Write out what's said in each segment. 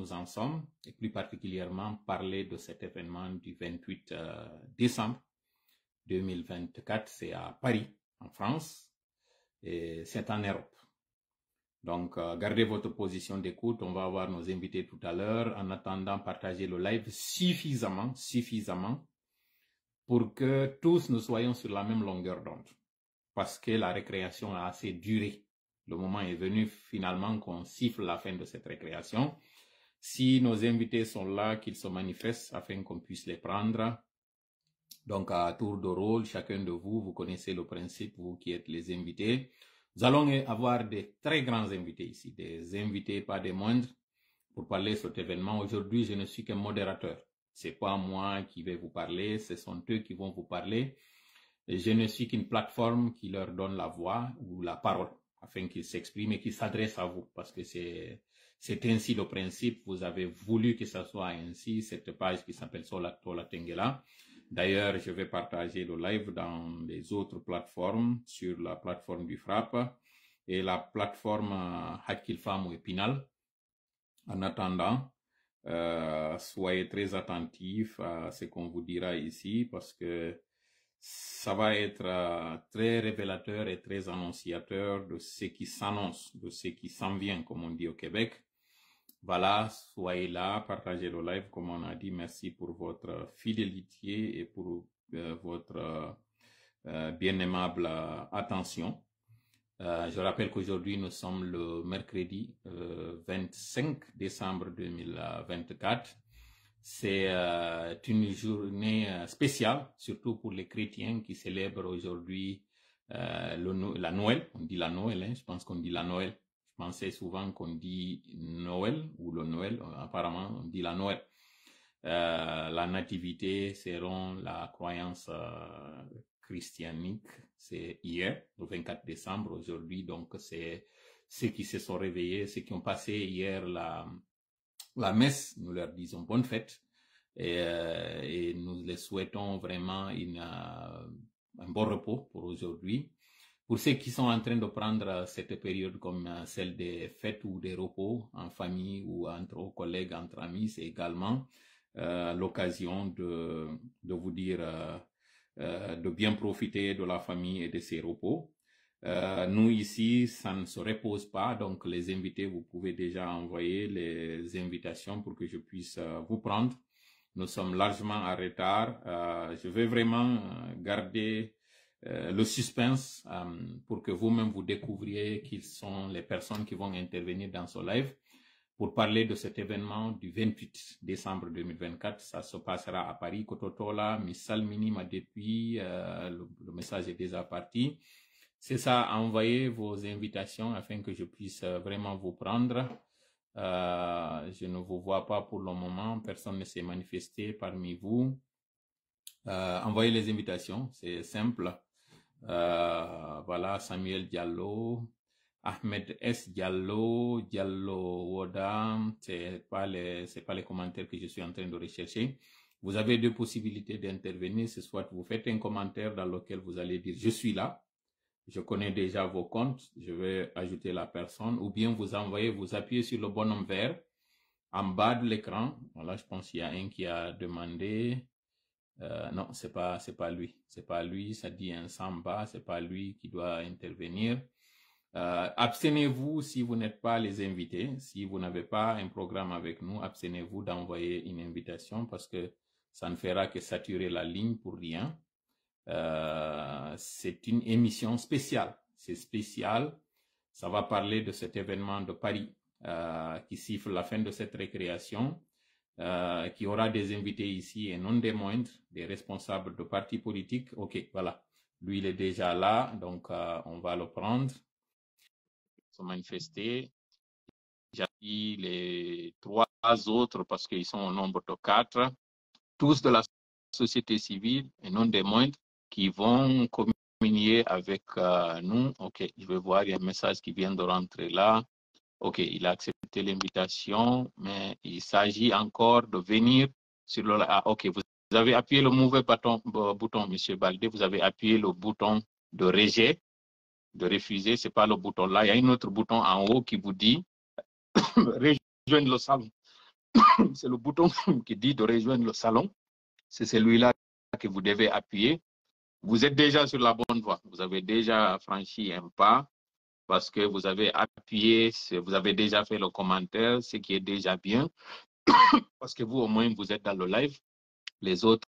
nous en sommes, et plus particulièrement parler de cet événement du 28 décembre 2024. C'est à Paris, en France, et c'est en Europe. Donc, gardez votre position d'écoute. On va avoir nos invités tout à l'heure. En attendant, partagez le live suffisamment pour que tous nous soyons sur la même longueur d'onde. Parce que la récréation a assez duré. Le moment est venu finalement qu'on siffle la fin de cette récréation. Si nos invités sont là, qu'ils se manifestent afin qu'on puisse les prendre. Donc, à tour de rôle, chacun de vous, vous connaissez le principe, vous qui êtes les invités. Nous allons avoir des très grands invités ici, des invités pas des moindres, pour parler de cet événement. Aujourd'hui, je ne suis qu'un modérateur. C'est pas moi qui vais vous parler, ce sont eux qui vont vous parler. Et je ne suis qu'une plateforme qui leur donne la voix ou la parole, afin qu'ils s'expriment et qu'ils s'adressent à vous, parce que c'est ainsi le principe. Vous avez voulu que ça soit ainsi, cette page qui s'appelle Sola Tola Tengela. D'ailleurs, je vais partager le live dans les autres plateformes, sur la plateforme du Frappe et la plateforme Hakil Fam ou Epinal. En attendant, soyez très attentifs à ce qu'on vous dira ici, parce que ça va être très révélateur et très annonciateur de ce qui s'annonce, de ce qui s'en vient, comme on dit au Québec. Voilà, soyez là, partagez le live, comme on a dit. Merci pour votre fidélité et pour votre bien aimable attention. Je rappelle qu'aujourd'hui, nous sommes le mercredi 25 décembre 2024. C'est une journée spéciale, surtout pour les chrétiens qui célèbrent aujourd'hui la Noël. On dit la Noël, hein, je pense qu'on dit la Noël. Je pensais souvent qu'on dit Noël ou le Noël. Apparemment, on dit la Noël. La nativité selon la croyance christianique, c'est hier, le 24 décembre. Aujourd'hui, donc, c'est ceux qui se sont réveillés, ceux qui ont passé hier la messe. Nous leur disons bonne fête et nous les souhaitons vraiment un bon repos pour aujourd'hui. Pour ceux qui sont en train de prendre cette période comme celle des fêtes ou des repos en famille ou entre collègues, entre amis, c'est également l'occasion de vous dire de bien profiter de la famille et de ses repos. Nous ici, ça ne se repose pas, donc les invités, vous pouvez déjà envoyer les invitations pour que je puisse vous prendre. Nous sommes largement en retard. Je vais vraiment garder le suspense pour que vous-même vous découvriez qui sont les personnes qui vont intervenir dans ce live pour parler de cet événement du 28 décembre 2024. Ça se passera à Paris, Kototola, Missalmini, Madepi, le message est déjà parti. C'est ça, envoyez vos invitations afin que je puisse vraiment vous prendre. Je ne vous vois pas pour le moment, personne ne s'est manifesté parmi vous. Envoyez les invitations, c'est simple. Voilà, Samuel Diallo, Ahmed S. Diallo, Diallo Woda, c'est pas les commentaires que je suis en train de rechercher. Vous avez deux possibilités d'intervenir, c'est soit vous faites un commentaire dans lequel vous allez dire je suis là, je connais déjà vos comptes, je vais ajouter la personne, ou bien vous envoyez, vous appuyez sur le bonhomme vert en bas de l'écran. Voilà, je pense qu'il y a un qui a demandé. Non, c'est pas lui, ça dit un samba, c'est pas lui qui doit intervenir. Abstenez-vous si vous n'êtes pas les invités, si vous n'avez pas un programme avec nous, abstenez-vous d'envoyer une invitation parce que ça ne fera que saturer la ligne pour rien. C'est une émission spéciale, c'est spécial, ça va parler de cet événement de Paris qui siffle la fin de cette récréation. Qui aura des invités ici et non des moindres, des responsables de partis politiques. Ok, voilà. Lui, il est déjà là, donc on va le prendre. Se manifester. J'ai dit les trois autres parce qu'ils sont au nombre de 4, tous de la société civile et non des moindres, qui vont communier avec nous. Ok, je vais voir, il y a un message qui vient de rentrer là. Ok, il a accepté l'invitation, mais il s'agit encore de venir sur le... Ah, ok, vous avez appuyé le mauvais bouton, Monsieur Baldé, vous avez appuyé le bouton de rejet, de refuser, c'est pas le bouton là. Il y a un autre bouton en haut qui vous dit rejoindre le salon. c'est le bouton qui dit de rejoindre le salon. C'est celui-là que vous devez appuyer. Vous êtes déjà sur la bonne voie. Vous avez déjà franchi un pas parce que vous avez appuyé, vous avez déjà fait le commentaire, ce qui est déjà bien. Parce que vous, au moins, vous êtes dans le live. Les autres,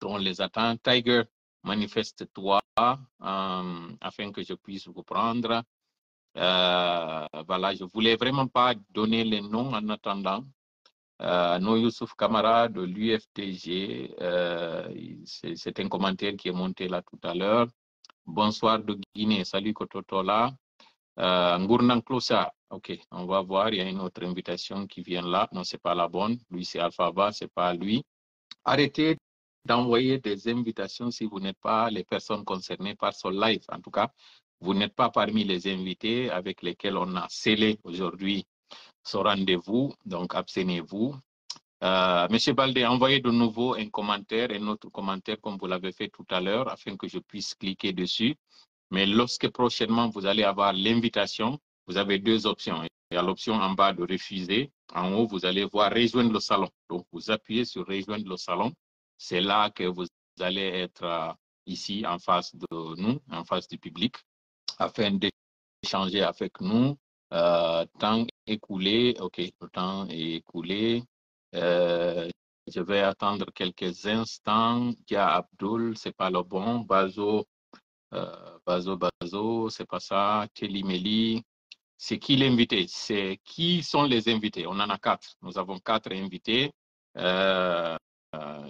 on les attend. Tiger, manifeste-toi afin que je puisse vous prendre. Voilà, je ne voulais vraiment pas donner les noms en attendant. No Youssouf Kamara de l'UFTG, c'est un commentaire qui est monté là tout à l'heure. Bonsoir de Guinée, salut Kototola. Ngournan Klosa, ok, on va voir, il y a une autre invitation qui vient là. Non, c'est pas la bonne. Lui, c'est Alphaba, c'est pas lui. Arrêtez d'envoyer des invitations si vous n'êtes pas les personnes concernées par ce live. En tout cas, vous n'êtes pas parmi les invités avec lesquels on a scellé aujourd'hui ce rendez-vous. Donc, abstenez-vous. Monsieur Baldé, envoyez de nouveau un commentaire, un autre commentaire comme vous l'avez fait tout à l'heure, afin que je puisse cliquer dessus. Mais lorsque prochainement vous allez avoir l'invitation, vous avez deux options. Il y a l'option en bas de refuser. En haut, vous allez voir rejoindre le salon. Donc, vous appuyez sur rejoindre le salon. C'est là que vous allez être ici en face de nous, en face du public, afin d'échanger avec nous. Temps écoulé, ok, le temps est écoulé. Je vais attendre quelques instants. Dia Abdul, c'est pas le bon. Bazo, c'est pas ça. Telimeli, c'est qui l'invité? C'est qui sont les invités? On en a 4. Nous avons 4 invités,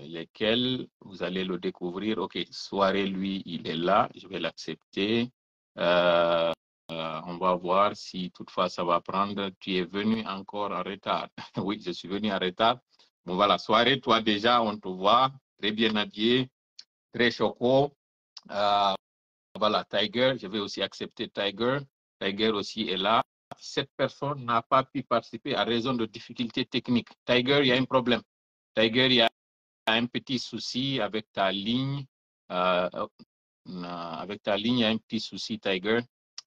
lesquels vous allez le découvrir. Ok, Soirée, lui, il est là. Je vais l'accepter. On va voir si toutefois ça va prendre. Tu es venu encore en retard. Oui, je suis venu en retard. Bon, voilà, Soirée, toi déjà, on te voit très bien habillé, très choco. Voilà, Tiger, je vais aussi accepter Tiger. Tiger aussi est là. Cette personne n'a pas pu participer à raison de difficultés techniques. Tiger, il y a un problème. Tiger, il y a un petit souci avec ta ligne. Avec ta ligne, il y a un petit souci, Tiger.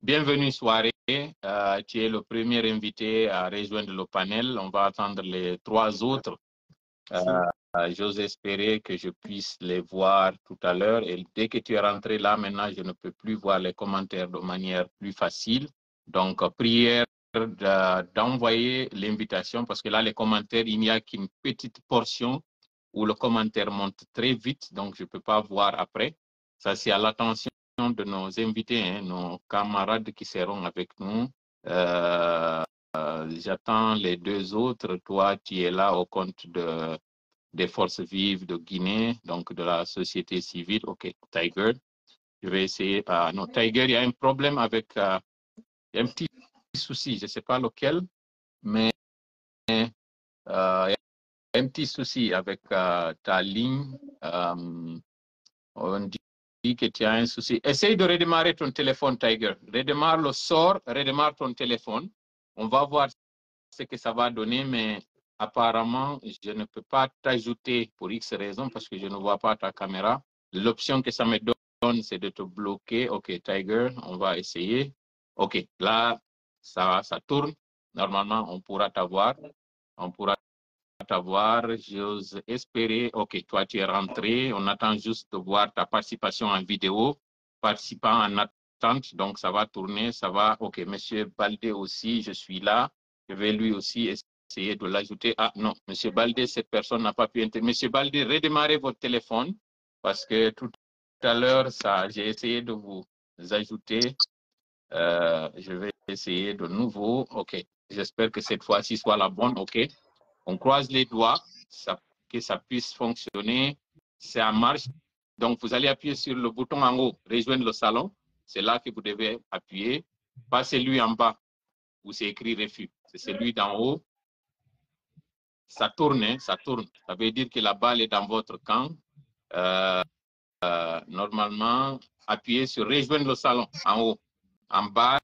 Bienvenue, Soirée. Tu es le premier invité à rejoindre le panel. On va attendre les 3 autres. J'ose espérer que je puisse les voir tout à l'heure. Et dès que tu es rentré là, maintenant, je ne peux plus voir les commentaires de manière plus facile. Donc, prière d'envoyer l'invitation parce que là, les commentaires, il n'y a qu'une petite portion où le commentaire monte très vite. Donc, je ne peux pas voir après. Ça, c'est à l'attention de nos invités, hein, nos camarades qui seront avec nous. J'attends les 2 autres. Toi, tu es là au compte des forces vives de Guinée, donc de la société civile. OK, Tiger. Je vais essayer. Non, Tiger, il y a un problème avec... il y a un petit souci, je ne sais pas lequel, mais il y a un petit souci avec ta ligne. On dit que tu as un souci. Essaye de redémarrer ton téléphone, Tiger. Redémarre le sort, redémarre ton téléphone. On va voir ce que ça va donner, mais apparemment, je ne peux pas t'ajouter pour X raisons parce que je ne vois pas ta caméra. L'option que ça me donne, c'est de te bloquer. OK, Tiger, on va essayer. OK, là, ça tourne. Normalement, on pourra t'avoir. On pourra t'avoir. J'ose espérer. OK, toi, tu es rentré. On attend juste de voir ta participation en vidéo. Participant en attente, donc ça va tourner. Ça va. OK, Monsieur Baldé aussi, je suis là. Je vais lui aussi essayer de l'ajouter. Ah non, Monsieur Baldé, cette personne n'a pas pu intervenir. Monsieur Baldé, redémarrez votre téléphone parce que tout à l'heure, j'ai essayé de vous ajouter. Je vais essayer de nouveau. OK, j'espère que cette fois-ci soit la bonne. OK, on croise les doigts que ça puisse fonctionner. C'est en marche. Donc, vous allez appuyer sur le bouton en haut, rejoindre le salon. C'est là que vous devez appuyer. Pas celui en bas où c'est écrit refus. C'est celui d'en haut. Ça tourne, hein, ça tourne. Ça veut dire que la balle est dans votre camp. Normalement, appuyez sur rejoindre le salon en haut. En bas,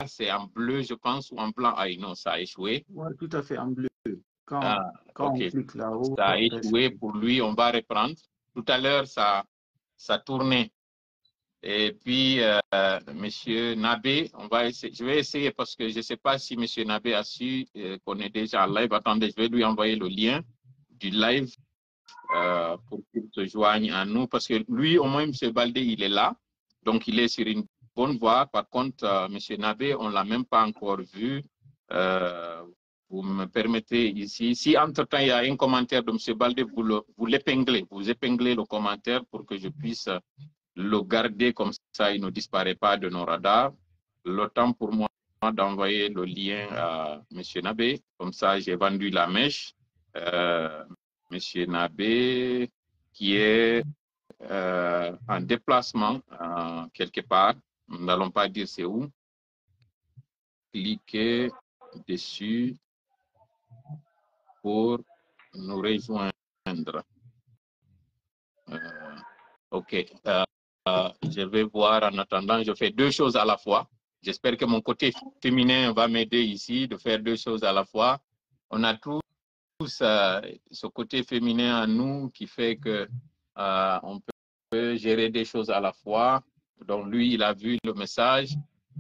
c'est en bleu, je pense, ou en blanc. Ah non, ça a échoué. Oui, tout à fait, en bleu. Quand okay. on clique là-haut, ça a échoué pour lui. On va reprendre. Tout à l'heure, ça tournait Et puis, Monsieur Nabé, je vais essayer parce que je ne sais pas si Monsieur Nabé a su qu'on est déjà en live. Attendez, je vais lui envoyer le lien du live pour qu'il se joigne à nous. Parce que lui, au moins, M. Baldé, il est là. Donc, il est sur une bonne voie. Par contre, M. Nabé, on ne l'a même pas encore vu. Vous me permettez ici. Si entre-temps, il y a un commentaire de M. Baldé, vous l'épinglez. Vous épinglez le commentaire pour que je puisse le garder comme ça, il ne disparaît pas de nos radars. Le temps pour moi d'envoyer le lien à M. Nabé. Comme ça, j'ai vendu la mèche. M. Nabé, qui est en déplacement quelque part. Nous n'allons pas dire c'est où. Cliquez dessus pour nous rejoindre. OK. Je vais voir en attendant. Je fais deux choses à la fois. J'espère que mon côté féminin va m'aider ici de faire deux choses à la fois. On a tous ce côté féminin en nous qui fait que on peut gérer des choses à la fois. Donc lui, il a vu le message.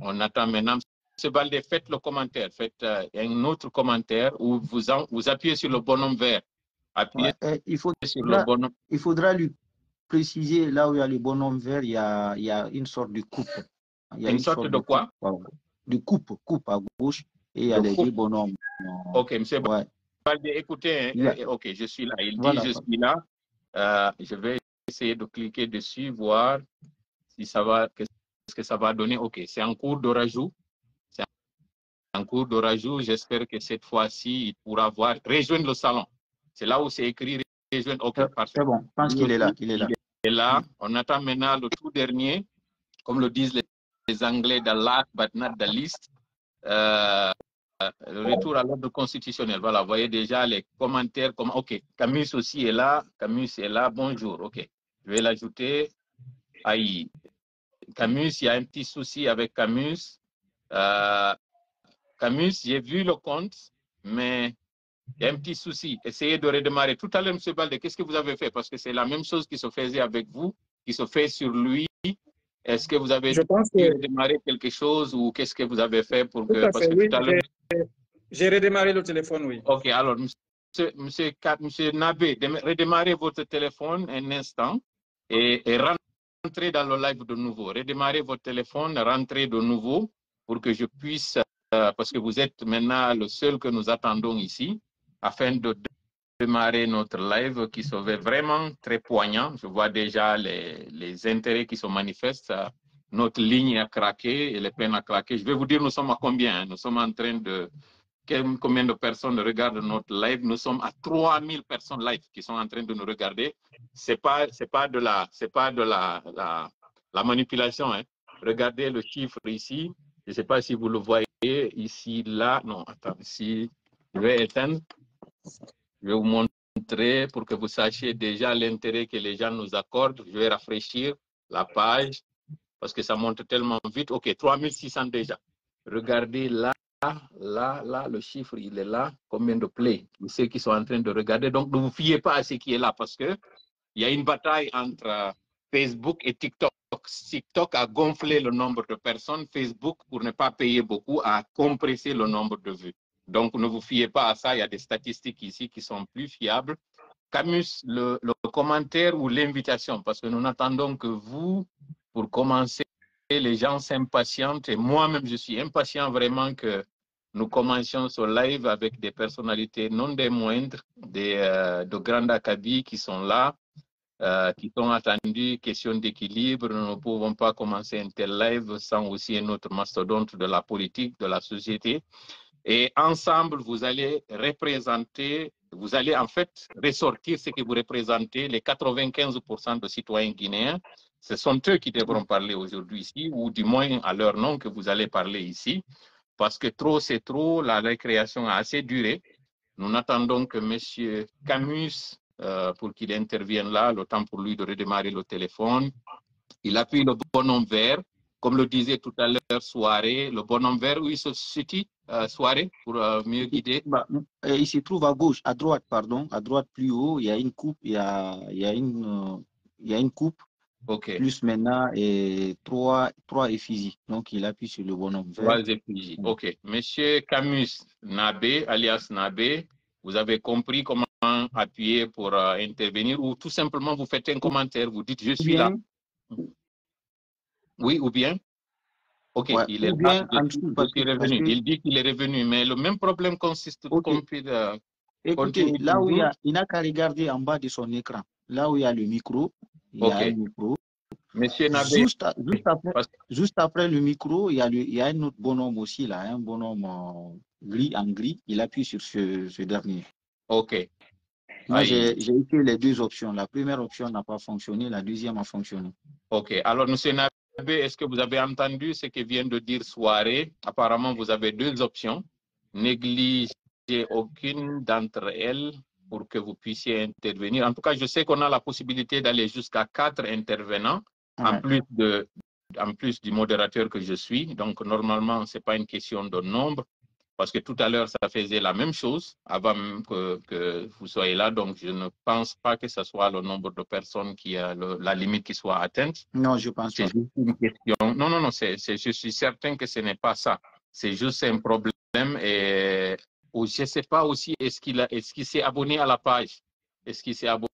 On attend maintenant. M. Baldé, faites le commentaire. Faites un autre commentaire où vous appuyez sur le bonhomme vert. Appuyez sur le bonhomme. Il faudra lui préciser là où il y a le bonhomme vert, il y a une sorte de coupe. Il y a une sorte de quoi? De coupe à gauche et il y a les deux bonhommes. OK, M. Baldé, écoutez, OK, je suis là. Il dit, je suis là. Je vais essayer de cliquer dessus, voir si ça va, qu'est-ce que ça va donner. OK, c'est en cours de rajout. C'est en cours de rajout. J'espère que cette fois-ci, il pourra voir, rejoindre le salon. C'est là où c'est écrit rejoindre. OK, parfait. C'est bon, je pense qu'il est là. Il est là. On attend maintenant le tout dernier, comme le disent les Anglais, the last but not the least. Le retour à l'ordre constitutionnel. Voilà, vous voyez déjà les commentaires. OK, Camus aussi est là. Camus est là. Bonjour. OK, je vais l'ajouter. Aïe. Camus, il y a un petit souci avec Camus. Camus, j'ai vu le compte, mais il y a un petit souci. Essayez de redémarrer. Tout à l'heure, M. Baldé, qu'est-ce que vous avez fait? Parce que c'est la même chose qui se faisait avec vous, qui se fait sur lui. Est-ce que vous avez dû redémarrer quelque chose ou qu'est-ce que vous avez fait pour que... Parce que oui, tout à l'heure... J'ai redémarré le téléphone, oui. OK, alors, monsieur Nabé, redémarrez votre téléphone un instant et rentrez dans le live de nouveau. Redémarrez votre téléphone, rentrez de nouveau pour que je puisse, parce que vous êtes maintenant le seul que nous attendons ici, afin de démarrer notre live qui se veut vraiment très poignant. Je vois déjà les intérêts qui se manifestent. Notre ligne a craqué et les peines a craqué. Je vais vous dire, nous sommes à combien? Nous sommes en train de... Combien de personnes regardent notre live? Nous sommes à 3000 personnes live qui sont en train de nous regarder. C'est pas de la manipulation. Hein. Regardez le chiffre ici. Je ne sais pas si vous le voyez ici, là. Non, attends, ici. Je vais éteindre. Je vais vous montrer pour que vous sachiez déjà l'intérêt que les gens nous accordent. Je vais rafraîchir la page parce que ça monte tellement vite. OK, 3600 déjà. Regardez là. Là, le chiffre, il est là. Combien de plays? Ceux qui sont en train de regarder. Donc, ne vous fiez pas à ce qui est là parce qu'il y a une bataille entre Facebook et TikTok. TikTok a gonflé le nombre de personnes. Facebook, pour ne pas payer beaucoup, a compressé le nombre de vues. Donc, ne vous fiez pas à ça. Il y a des statistiques ici qui sont plus fiables. Camus, le commentaire ou l'invitation, parce que nous n'attendons que vous pour commencer. Les gens s'impatientent et moi-même, je suis impatient vraiment que nous commencions ce live avec des personnalités non des moindres, de grandes acabit qui sont là, qui sont attendues. Question d'équilibre, nous ne pouvons pas commencer un tel live sans aussi un autre mastodonte de la politique, de la société. Et ensemble, vous allez représenter, vous allez en fait ressortir ce que vous représentez, les 95% de citoyens guinéens. Ce sont eux qui devront parler aujourd'hui ici, ou du moins à leur nom que vous allez parler ici, parce que trop c'est trop, la récréation a assez duré. Nous n'attendons que M. Camus, pour qu'il intervienne là, le temps pour lui de redémarrer le téléphone. Il appuie le bonhomme vert, comme le disait tout à l'heure, Soirée, le bonhomme vert, où il se situe, Soirée, pour mieux guider. Il se trouve à gauche, à droite, pardon, à droite plus haut, il y a une coupe, il y a une coupe OK. plus maintenant et 3 effigies. Donc, il appuie sur le bonhomme vert. 3 effigies. OK. Monsieur Camus Nabé, alias Nabé, vous avez compris comment appuyer pour intervenir ou tout simplement vous faites un commentaire, vous dites je suis là. Oui, ou bien? OK, Ouais, il est ou là, bien en dessous, je suis revenu. que- Il dit qu'il est revenu, mais le même problème consiste ok. Écoutez, continue là où toujours. il n'a qu'à regarder en bas de son écran, là où il y a le micro, il y a un OK. micro. Monsieur Nabé, Juste après le micro, il y a un autre bonhomme aussi, là, un bonhomme gris en gris. Il appuie sur ce dernier. OK. Moi, j'ai essayé les 2 options. La première option n'a pas fonctionné, la deuxième a fonctionné. OK. Alors, monsieur Nabé, est-ce que vous avez entendu ce que vient de dire Soirée? Apparemment, vous avez 2 options. Négligez aucune d'entre elles pour que vous puissiez intervenir. En tout cas, je sais qu'on a la possibilité d'aller jusqu'à 4 intervenants, en plus du modérateur que je suis. Donc, normalement, ce n'est pas une question de nombre, parce que tout à l'heure, ça faisait la même chose avant même que vous soyez là. Donc, je ne pense pas que ce soit le nombre de personnes qui a la limite qui soit atteinte. Non, je pense pas. C'est juste une question. Non, je suis certain que ce n'est pas ça. C'est juste un problème. Et je ne sais pas aussi, est-ce qu'il s'est abonné à la page? Est-ce qu'il s'est abonné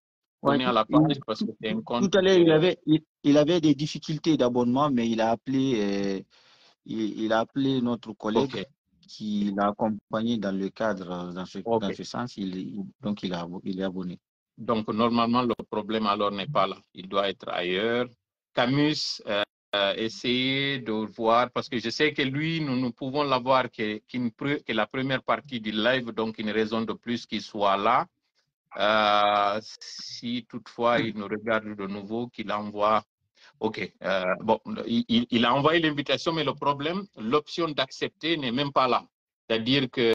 à la page parce que c'est un compte. Tout à l'heure, il avait des difficultés d'abonnement, mais il a appelé, il a appelé notre collègue. OK. Qui l'a accompagné dans le cadre, dans ce sens, donc il est abonné. Donc, normalement, le problème alors n'est pas là. Il doit être ailleurs. Camus, essayez de voir, parce que je sais que lui, nous pouvons l'avoir que la première partie du live, donc une raison de plus qu'il soit là. Si toutefois il nous regarde de nouveau, qu'il envoie. OK. Bon, il a envoyé l'invitation, mais le problème, l'option d'accepter n'est même pas là. C'est-à-dire que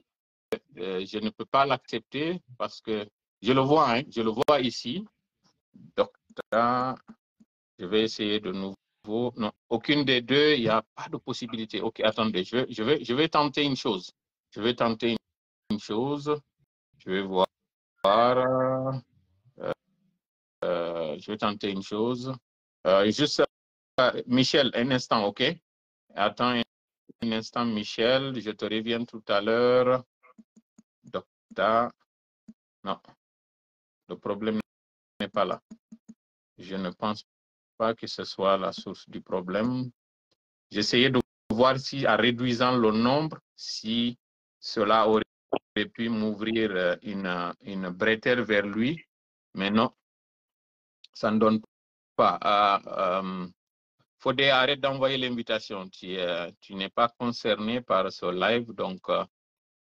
je ne peux pas l'accepter parce que je le vois, hein, je le vois ici. Donc, là, je vais essayer de nouveau. Non, aucune des deux, il n'y a pas de possibilité. OK, attendez, je vais tenter une chose. Je vais tenter une chose. Je vais voir. Je vais tenter une chose. Juste, Michel, un instant, OK? Attends un instant, Michel. Je te reviens tout à l'heure. Docteur. Non, le problème n'est pas là. Je ne pense pas que ce soit la source du problème. J'essayais de voir si, en réduisant le nombre, si cela aurait pu m'ouvrir une bretelle vers lui. Mais non, ça ne donne pas. Faudrait arrêter d'envoyer l'invitation. Tu n'es pas concerné par ce live. Donc,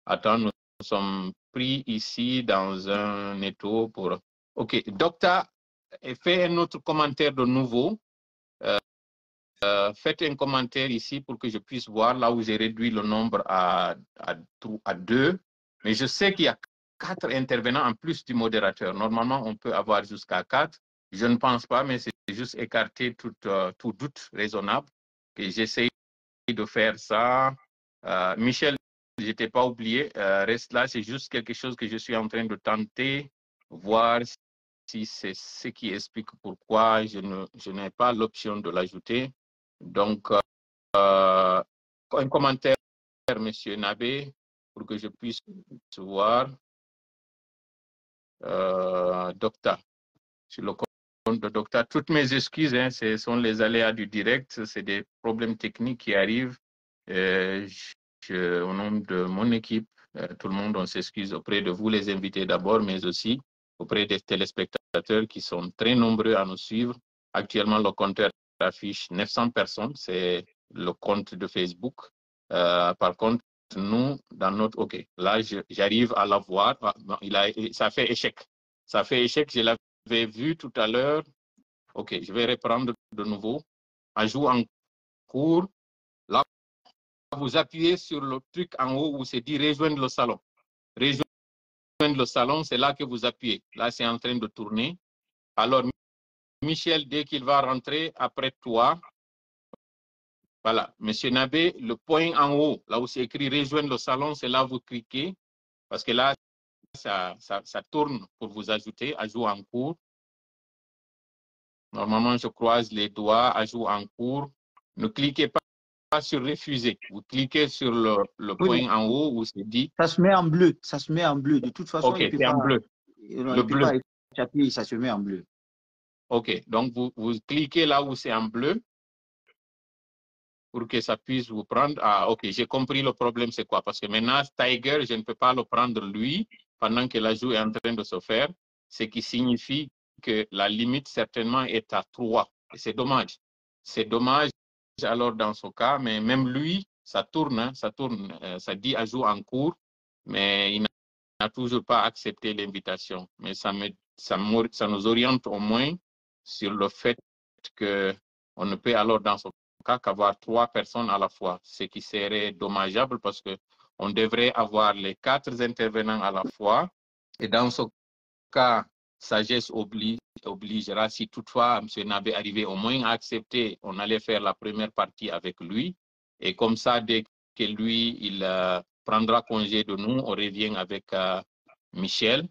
attends, nous sommes pris ici dans un étau pour... OK, docteur, fais un autre commentaire de nouveau. Faites un commentaire ici pour que je puisse voir là où j'ai réduit le nombre à 2. Mais je sais qu'il y a 4 intervenants en plus du modérateur. Normalement, on peut avoir jusqu'à 4. Je ne pense pas, mais c'est juste écarter tout doute raisonnable. Et j'essaie de faire ça. Michel, je ne t'ai pas oublié. Reste là, c'est juste quelque chose que je suis en train de tenter, voir si c'est ce qui explique pourquoi je n'ai pas l'option de l'ajouter. Donc, un commentaire, Monsieur Nabé, pour que je puisse voir. Docteur, sur le compte de Docteur. Toutes mes excuses, hein, ce sont les aléas du direct, c'est des problèmes techniques qui arrivent. Au nom de mon équipe, tout le monde, on s'excuse auprès de vous, les invités d'abord, mais aussi auprès des téléspectateurs qui sont très nombreux à nous suivre. Actuellement, le compteur affiche 900 personnes, c'est le compte de Facebook. Par contre, nous, dans notre... OK, là, j'arrive à la voir. Ça fait échec. Ça fait échec, je l'avais vu tout à l'heure. OK, je vais reprendre de nouveau. Ajout en cours. Là, vous appuyez sur le truc en haut où c'est dit rejoindre le salon. Rejoindre le salon, c'est là que vous appuyez. Là, c'est en train de tourner. Alors, Michel, dès qu'il va rentrer après toi, voilà, Monsieur Nabé, le point en haut, là où c'est écrit rejoindre le salon, c'est là où vous cliquez. Parce que là, ça tourne pour vous ajouter, ajout en cours. Normalement, je croise les doigts, ajout en cours. Ne cliquez pas sur refuser. Vous cliquez sur le point en haut où c'est dit. Ça se met en bleu. Ça se met en bleu. De toute façon, OK, c'est en bleu. Le bleu. Pas échapper, ça se met en bleu. OK, donc vous cliquez là où c'est en bleu pour que ça puisse vous prendre. Ah, OK, j'ai compris le problème, c'est quoi? Parce que maintenant, Tiger, je ne peux pas le prendre lui pendant que l'ajout est en train de se faire, ce qui signifie que la limite certainement est à 3. Et c'est dommage. C'est dommage alors dans ce cas, mais même lui, ça tourne, hein, ça dit ajout en cours, mais il n'a toujours pas accepté l'invitation. Mais ça nous oriente au moins sur le fait qu'on ne peut alors dans ce cas qu'avoir 3 personnes à la fois, ce qui serait dommageable parce qu'on devrait avoir les 4 intervenants à la fois. Et dans ce cas, sagesse obligera, si toutefois M. Nabé arrivait au moins à accepter, on allait faire la première partie avec lui. Et comme ça, dès que lui, il prendra congé de nous, on revient avec Michel,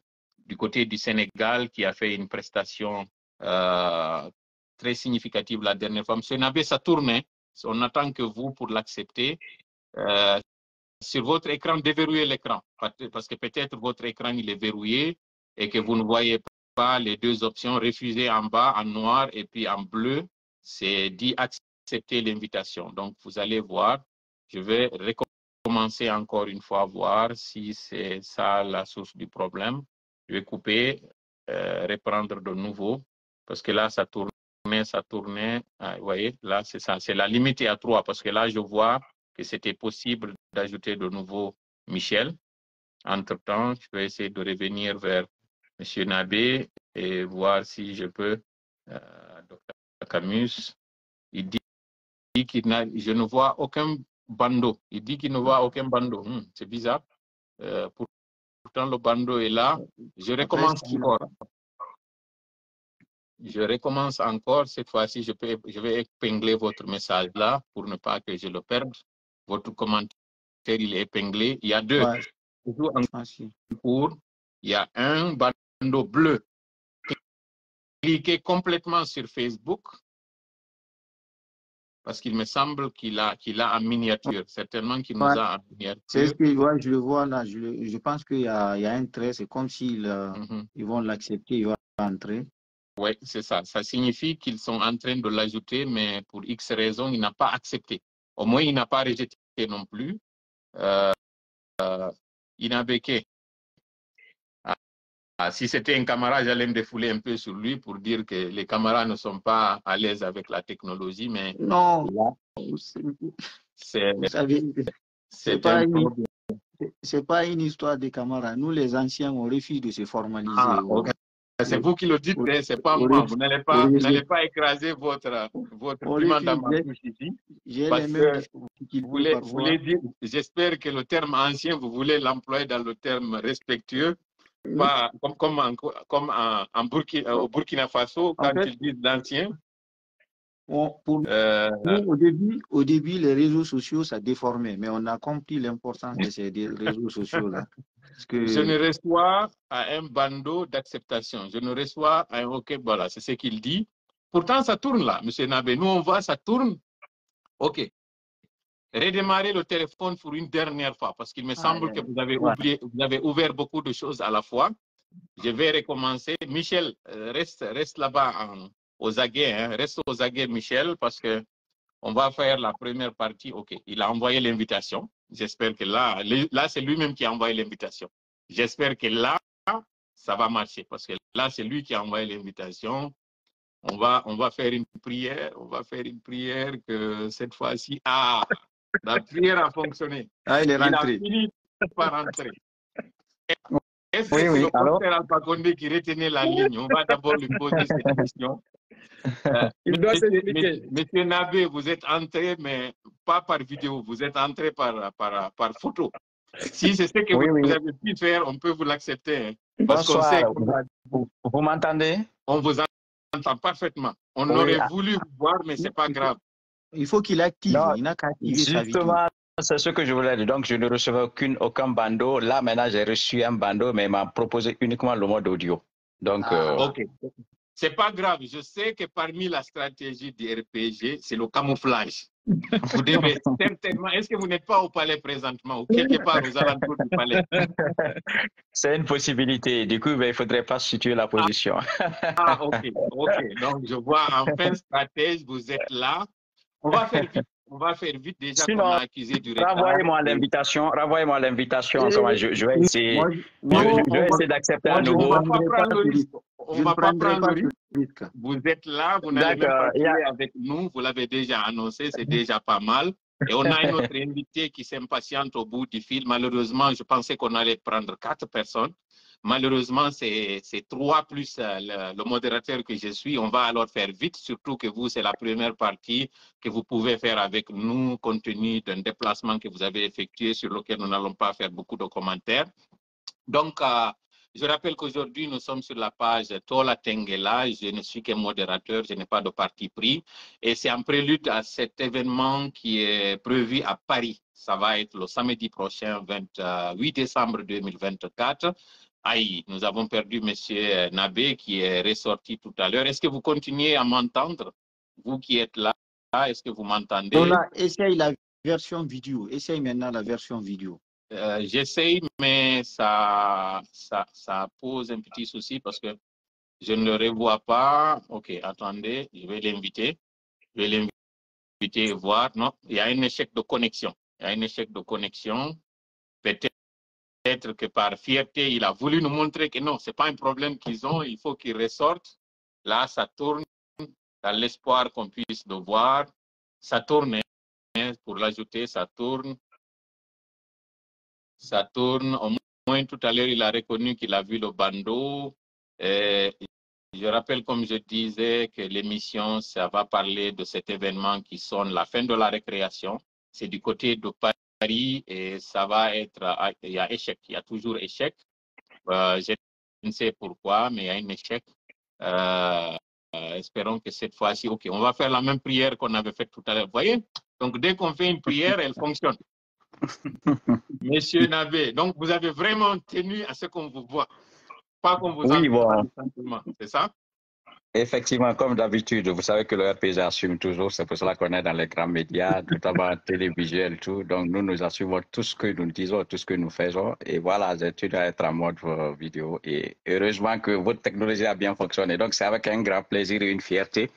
du côté du Sénégal, qui a fait une prestation très significative la dernière fois. M. Nabé, ça tourne. On attend que vous pour l'accepter. Sur votre écran, déverrouillez l'écran. Parce que peut-être votre écran, il est verrouillé et que vous ne voyez pas les 2 options. Refuser en bas, en noir, et puis en bleu, c'est dit accepter l'invitation. Donc, vous allez voir. Je vais recommencer encore une fois, voir si c'est ça la source du problème. Je vais couper, reprendre de nouveau, parce que là, ça tournait. Ah, vous voyez, là, c'est ça. C'est la limite à 3, parce que là, je vois que c'était possible d'ajouter de nouveau Michel. Entre-temps, je vais essayer de revenir vers M. Nabé et voir si je peux. Dr. Camus, il dit je ne vois aucun bandeau. Il dit qu'il ne voit aucun bandeau. C'est bizarre. Pourtant, le bandeau est là. Je recommence encore. Je recommence encore. Cette fois-ci, je vais épingler votre message là pour ne pas que je le perde. Votre commentaire, il est épinglé. Il y a 2. Ouais. Toujours en cours. Il y a un bandeau bleu. Cliquez complètement sur Facebook. Parce qu'il me semble qu'il a en miniature. Certainement qu'il nous a en miniature. C'est ce que je le vois là. Je pense qu'il y a un trait. C'est comme s'ils ils vont l'accepter, il va entrer. Oui, c'est ça. Ça signifie qu'ils sont en train de l'ajouter, mais pour X raisons, il n'a pas accepté. Au moins, il n'a pas rejeté non plus. Inabeke. Si c'était un camarade, j'allais me défouler un peu sur lui pour dire que les camarades ne sont pas à l'aise avec la technologie, mais non, c'est pas une histoire de camarades. Nous, les anciens, on refuse de se formaliser. Okay. C'est vous qui le dites, c'est pas moi. Vous n'allez pas écraser votre piment dans ma bouche ici. Parce que vous voulez dire, j'espère que le terme ancien, vous voulez l'employer dans le terme respectueux. Pas comme au Burkina Faso, quand ils disent l'ancien. Au début, les réseaux sociaux, ça déformait, mais on a compris l'importance de ces réseaux sociaux-là. Je ne reçois à un bandeau d'acceptation. Je ne reçois à un OK, voilà, c'est ce qu'il dit. Pourtant, ça tourne là, M. Nabé. Nous, on voit, ça tourne. OK. Redémarrer le téléphone pour une dernière fois, parce qu'il me semble que vous avez oublié, vous avez ouvert beaucoup de choses à la fois. Je vais recommencer. Michel, reste là-bas aux aguets. Hein. Reste aux aguets, Michel, parce qu'on va faire la première partie. OK, il a envoyé l'invitation. J'espère que là c'est lui-même qui a envoyé l'invitation. J'espère que là, ça va marcher, parce que là, c'est lui qui a envoyé l'invitation. On va faire une prière. On va faire une prière que cette fois-ci, la prière a fonctionné. Il est rentré. Il a fini par rentrer. Est-ce que c'est le docteur Alpha Condé qui retenait la ligne? On va d'abord lui poser cette question. Il doit s'expliquer. Monsieur Nabé, vous êtes entré, mais pas par vidéo, vous êtes entré par photo. Si c'est ce que vous avez pu faire, on peut vous l'accepter. Hein, parce qu'on sait vous m'entendez? On vous entend parfaitement. On aurait voulu vous voir, mais ce n'est pas grave. Il faut qu'il active. Non, il n'a qu'à activer sa vidéo. C'est ce que je voulais dire. Donc, je ne recevais aucun bandeau. Là, maintenant, j'ai reçu un bandeau, mais il m'a proposé uniquement le mode audio. Donc, OK. C'est pas grave. Je sais que parmi la stratégie du RPG, c'est le camouflage. Vous devez certainement. Est-ce que vous n'êtes pas au palais présentement ou quelque part aux alentours du palais? C'est une possibilité. Du coup, ben, il ne faudrait pas situer la position. Ah, ok, ok. Donc, je vois enfin stratège, vous êtes là. On va faire vite. On va faire vite déjà qu'on a accusé du retard. Renvoyez-moi l'invitation. Renvoyez-moi l'invitation. Je vais essayer. Je vais essayer d'accepter à nouveau. On va pas prendre le risque. On va pas prendre le risque. Vous êtes là, vous n'allez même pas jouer avec nous. Vous l'avez déjà annoncé, c'est déjà pas mal. Et on a une autre invité qui s'impatiente au bout du fil. Malheureusement, je pensais qu'on allait prendre 4 personnes. Malheureusement, c'est 3 plus le modérateur que je suis. On va alors faire vite, surtout que vous, c'est la première partie que vous pouvez faire avec nous, compte tenu d'un déplacement que vous avez effectué sur lequel nous n'allons pas faire beaucoup de commentaires. Donc, je rappelle qu'aujourd'hui, nous sommes sur la page Tola Tengela. Je ne suis qu'un modérateur, je n'ai pas de parti pris. Et c'est en prélude à cet événement qui est prévu à Paris. Ça va être le samedi prochain, 28 décembre 2024. Aïe, nous avons perdu M. Nabé qui est ressorti tout à l'heure. Est-ce que vous continuez à m'entendre? Vous qui êtes là, est-ce que vous m'entendez? Tola, essaye la version vidéo. Essaye maintenant la version vidéo. J'essaye, mais ça pose un petit souci parce que je ne le revois pas. Ok, attendez, je vais l'inviter. Je vais l'inviter et voir. Non, il y a un échec de connexion. Il y a un échec de connexion. Peut-être que par fierté, il a voulu nous montrer que non, ce n'est pas un problème qu'ils ont. Il faut qu'ils ressortent. Là, ça tourne dans l'espoir qu'on puisse le voir. Ça tourne. Pour l'ajouter, ça tourne. Ça tourne. Au moins, tout à l'heure, il a reconnu qu'il a vu le bandeau. Je rappelle, comme je disais, que l'émission, ça va parler de cet événement qui sonne la fin de la récréation. C'est du côté de Paris et ça va être, il y a échec, il y a toujours échec. Je ne sais pourquoi, mais il y a un échec. Espérons que cette fois-ci, ok, on va faire la même prière qu'on avait faite tout à l'heure. Vous voyez? Donc, dès qu'on fait une prière, elle fonctionne. Monsieur Nabé, donc vous avez vraiment tenu à ce qu'on vous voit, pas qu'on vous entende simplement, c'est ça? Effectivement, comme d'habitude, vous savez que le RPG assume toujours, c'est pour cela qu'on est dans les grands médias, notamment télévisuels, tout. Donc, nous assumons tout ce que nous disons, tout ce que nous faisons. Et voilà, j'ai tenu à être en mode vidéo. Et heureusement que votre technologie a bien fonctionné. Donc, c'est avec un grand plaisir et une fierté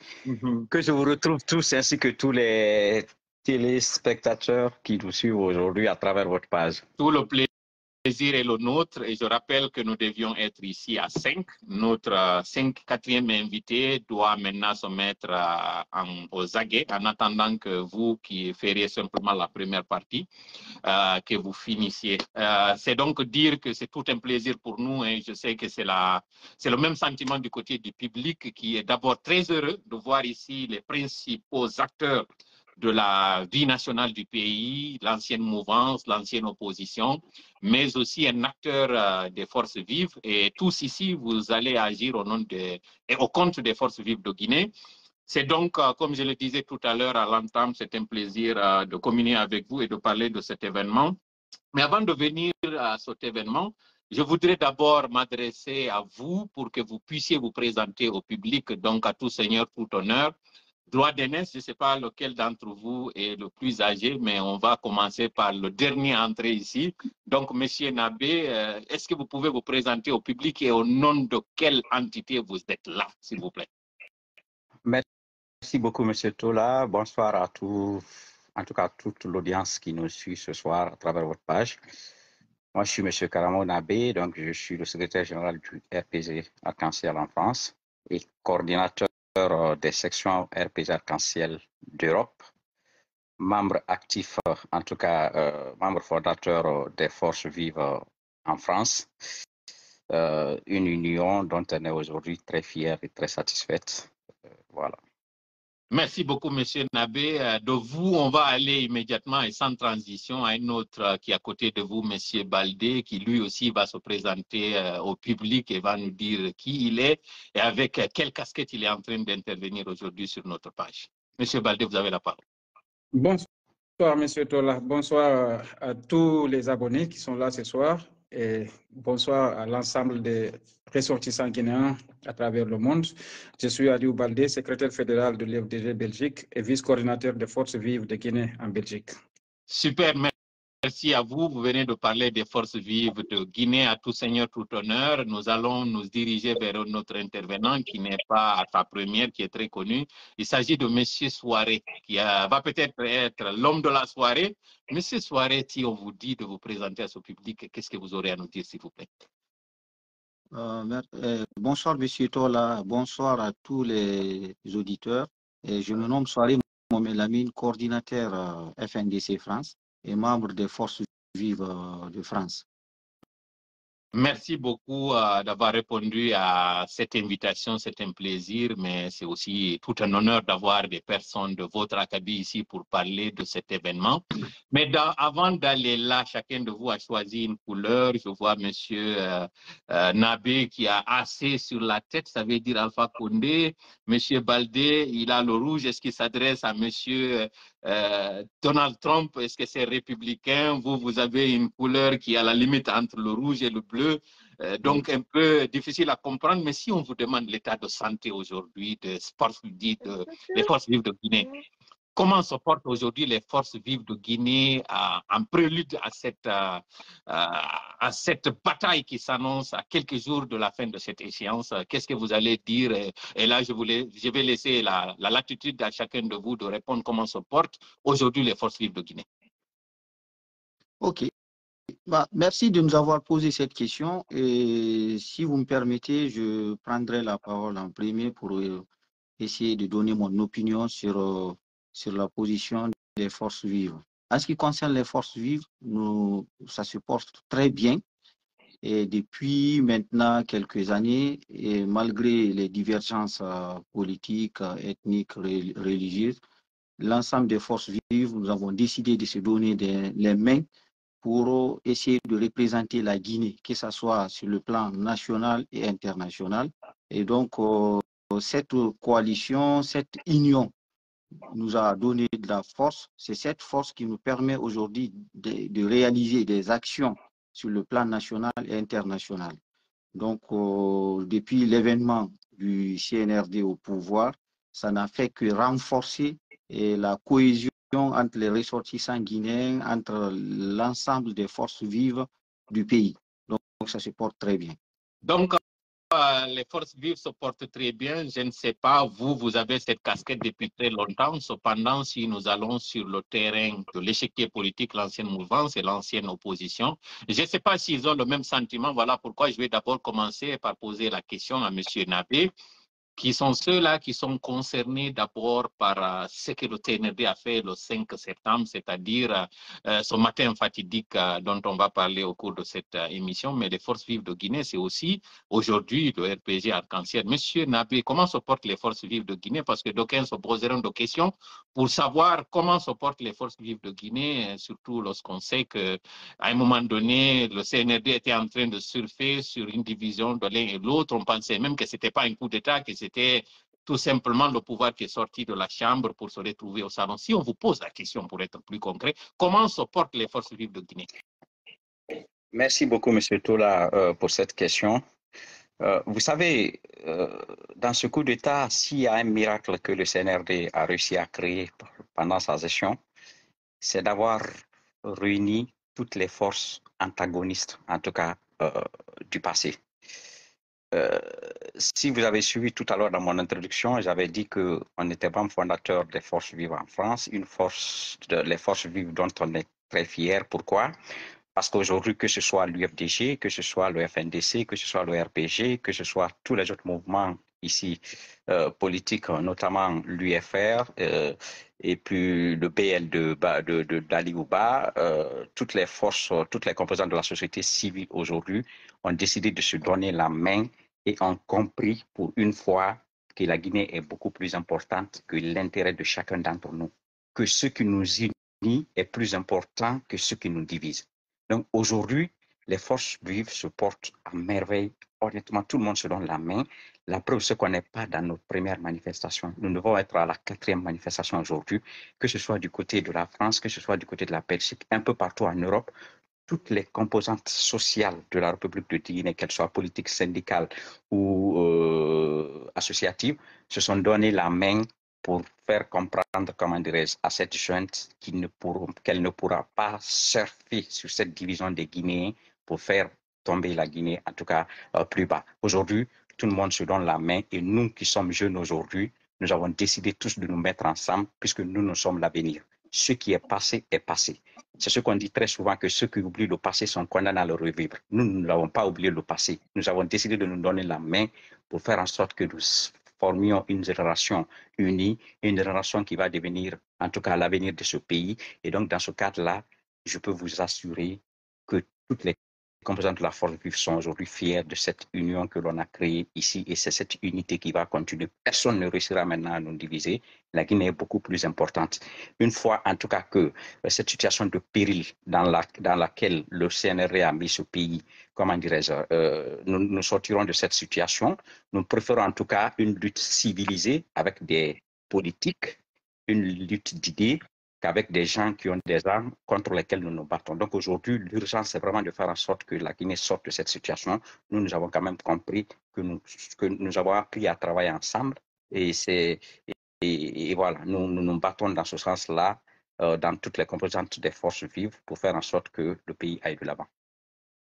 que je vous retrouve tous, ainsi que tous les téléspectateurs qui nous suivent aujourd'hui à travers votre page. Tout le plaisir est le nôtre et je rappelle que nous devions être ici à 5. Notre 4e invité doit maintenant se mettre aux aguets en attendant que vous qui feriez simplement la première partie, que vous finissiez. C'est donc dire que c'est tout un plaisir pour nous et je sais que c'est le même sentiment du côté du public qui est d'abord très heureux de voir ici les principaux acteurs de la vie nationale du pays, l'ancienne mouvance, l'ancienne opposition, mais aussi un acteur des forces vives. Et tous ici, vous allez agir au nom et au compte des forces vives de Guinée. C'est donc, comme je le disais tout à l'heure à l'entame, c'est un plaisir de communier avec vous et de parler de cet événement. Mais avant de venir à cet événement, je voudrais d'abord m'adresser à vous pour que vous puissiez vous présenter au public, donc à tout seigneur, tout honneur. Droit d'aînesse, je ne sais pas lequel d'entre vous est le plus âgé, mais on va commencer par le dernier entré ici. Donc, Monsieur Nabé, est-ce que vous pouvez vous présenter au public et au nom de quelle entité vous êtes là, s'il vous plaît? Merci beaucoup, Monsieur Tola. Bonsoir à tous, en tout cas toute l'audience qui nous suit ce soir à travers votre page. Moi, je suis Monsieur Karamo Nabé, donc je suis le secrétaire général du RPG Arc-en-Ciel en France et coordinateur des sections RPG Arc-en-Ciel d'Europe, membre actif, en tout cas membre fondateur des Forces Vives en France, une union dont on est aujourd'hui très fière et très satisfaite. Voilà. Merci beaucoup, Monsieur Nabé. De vous, on va aller immédiatement et sans transition à un autre qui est à côté de vous, Monsieur Baldé, qui lui aussi va se présenter au public et va nous dire qui il est et avec quelle casquette il est en train d'intervenir aujourd'hui sur notre page. Monsieur Baldé, vous avez la parole. Bonsoir, Monsieur Tola. Bonsoir à tous les abonnés qui sont là ce soir et bonsoir à l'ensemble des ressortissants guinéens à travers le monde. Je suis Aliou Baldé, secrétaire fédéral de l'FDG Belgique et vice-coordinateur des Forces vives de Guinée en Belgique. Super, merci à vous. Vous venez de parler des forces vives de Guinée. À tout seigneur, tout honneur. Nous allons nous diriger vers notre intervenant qui n'est pas à sa première, qui est très connu. Il s'agit de M. Souaré, qui va peut-être être l'homme de la soirée. M. Souaré, si on vous dit de vous présenter à ce public, qu'est-ce que vous aurez à nous dire, s'il vous plaît? Bonsoir, Monsieur Tola. Bonsoir à tous les auditeurs. Je me nomme Souaré Mohamed Lamine, coordinateur FNDC France et membre des Forces vives de France. Merci beaucoup d'avoir répondu à cette invitation. C'est un plaisir, mais c'est aussi tout un honneur d'avoir des personnes de votre acabit ici pour parler de cet événement. Mais avant d'aller là, chacun de vous a choisi une couleur. Je vois Monsieur Nabé qui a AC sur la tête, ça veut dire Alpha Condé. Monsieur Baldé, il a le rouge. Est-ce qu'il s'adresse à Monsieur Donald Trump? Est-ce que c'est républicain? Vous avez une couleur qui est à la limite entre le rouge et le bleu, donc un peu difficile à comprendre. Mais si on vous demande l'état de santé aujourd'hui des forces vives de Guinée, comment se portent aujourd'hui les forces vives de Guinée en prélude à cette bataille qui s'annonce à quelques jours de la fin de cette échéance? Qu'est-ce que vous allez dire? Et là, je vais laisser la latitude à chacun de vous de répondre comment se portent aujourd'hui les forces vives de Guinée. Ok. Merci de nous avoir posé cette question. Et si vous me permettez, je prendrai la parole en premier pour essayer de donner mon opinion sur la position des forces vives. En ce qui concerne les forces vives, ça se porte très bien. Et depuis maintenant quelques années, et malgré les divergences politiques, ethniques, religieuses, l'ensemble des forces vives, nous avons décidé de se donner les mains pour essayer de représenter la Guinée, que ce soit sur le plan national et international. Et donc, cette coalition, cette union nous a donné de la force. C'est cette force qui nous permet aujourd'hui de réaliser des actions sur le plan national et international. Donc, depuis l'événement du CNRD au pouvoir, ça n'a fait que renforcer la cohésion entre les ressortissants guinéens, entre l'ensemble des forces vives du pays. Donc, ça se porte très bien. Donc, les forces vives se portent très bien. Je ne sais pas, vous avez cette casquette depuis très longtemps. Cependant, si nous allons sur le terrain de l'échiquier politique, l'ancienne mouvance et l'ancienne opposition, je ne sais pas s'ils ont le même sentiment. Voilà pourquoi je vais d'abord commencer par poser la question à M. Nabé, qui sont ceux-là qui sont concernés d'abord par ce que le TNRD a fait le 5 septembre, c'est-à-dire ce matin fatidique dont on va parler au cours de cette émission. Mais les forces vives de Guinée, c'est aussi aujourd'hui le RPG Arc-en-Ciel. Monsieur Nabé, comment se portent les forces vives de Guinée? Parce que d'aucuns se poseront des questions pour savoir comment se portent les forces vives de Guinée, surtout lorsqu'on sait qu'à un moment donné, le CNRD était en train de surfer sur une division de l'un et l'autre. On pensait même que ce n'était pas un coup d'État, que c'était tout simplement le pouvoir qui est sorti de la Chambre pour se retrouver au salon. Si on vous pose la question, pour être plus concret, comment se portent les forces vives de Guinée? Merci beaucoup, M. Tola, pour cette question. Vous savez, dans ce coup d'État, s'il y a un miracle que le CNRD a réussi à créer pendant sa gestion, c'est d'avoir réuni toutes les forces antagonistes, en tout cas du passé. Si vous avez suivi tout à l'heure dans mon introduction, j'avais dit qu'on était membre fondateur des forces vives en France, les forces vives dont on est très fiers. Pourquoi? Parce qu'aujourd'hui, que ce soit l'UFDG, que ce soit le FNDC, que ce soit le RPG, que ce soit tous les autres mouvements ici politiques, notamment l'UFR et puis le BL d'Ali Ouba, toutes les forces, toutes les composantes de la société civile aujourd'hui ont décidé de se donner la main et ont compris pour une fois que la Guinée est beaucoup plus importante que l'intérêt de chacun d'entre nous, que ce qui nous unit est plus important que ce qui nous divise. Donc aujourd'hui, les forces vives se portent à merveille. Honnêtement, tout le monde se donne la main. La preuve, c'est qu'on n'est pas dans notre première manifestation. Nous devons être à la 4e manifestation aujourd'hui, que ce soit du côté de la France, que ce soit du côté de la Belgique, un peu partout en Europe. toutes les composantes sociales de la République de Guinée, qu'elles soient politiques, syndicales ou associatives, se sont donné la main pour faire comprendre, comment dirais-je, à cette junte qu'elle ne pourra pas surfer sur cette division des Guinéens pour faire tomber la Guinée, en tout cas plus bas. Aujourd'hui, tout le monde se donne la main et nous qui sommes jeunes aujourd'hui, nous avons décidé tous de nous mettre ensemble puisque nous sommes l'avenir. Ce qui est passé est passé. C'est ce qu'on dit très souvent, que ceux qui oublient le passé sont condamnés à le revivre. Nous n'avons pas oublié le passé. Nous avons décidé de nous donner la main pour faire en sorte que nous formions une génération unie, une génération qui va devenir, en tout cas, l'avenir de ce pays. Et donc, dans ce cadre-là, je peux vous assurer que toutes les composantes de la force vive sont aujourd'hui fiers de cette union que l'on a créée ici, et c'est cette unité qui va continuer. Personne ne réussira maintenant à nous diviser. La Guinée est beaucoup plus importante. Une fois, en tout cas, que cette situation de péril dans laquelle le CNRD a mis ce pays, comment dirais-je, nous sortirons de cette situation. Nous préférons en tout cas une lutte civilisée avec des politiques, une lutte d'idées, qu'avec des gens qui ont des armes contre lesquelles nous nous battons. Donc aujourd'hui, l'urgence, c'est vraiment de faire en sorte que la Guinée sorte de cette situation. Nous avons quand même compris que nous avons appris à travailler ensemble, et voilà, nous nous battons dans ce sens-là, dans toutes les composantes des forces vives, pour faire en sorte que le pays aille de l'avant.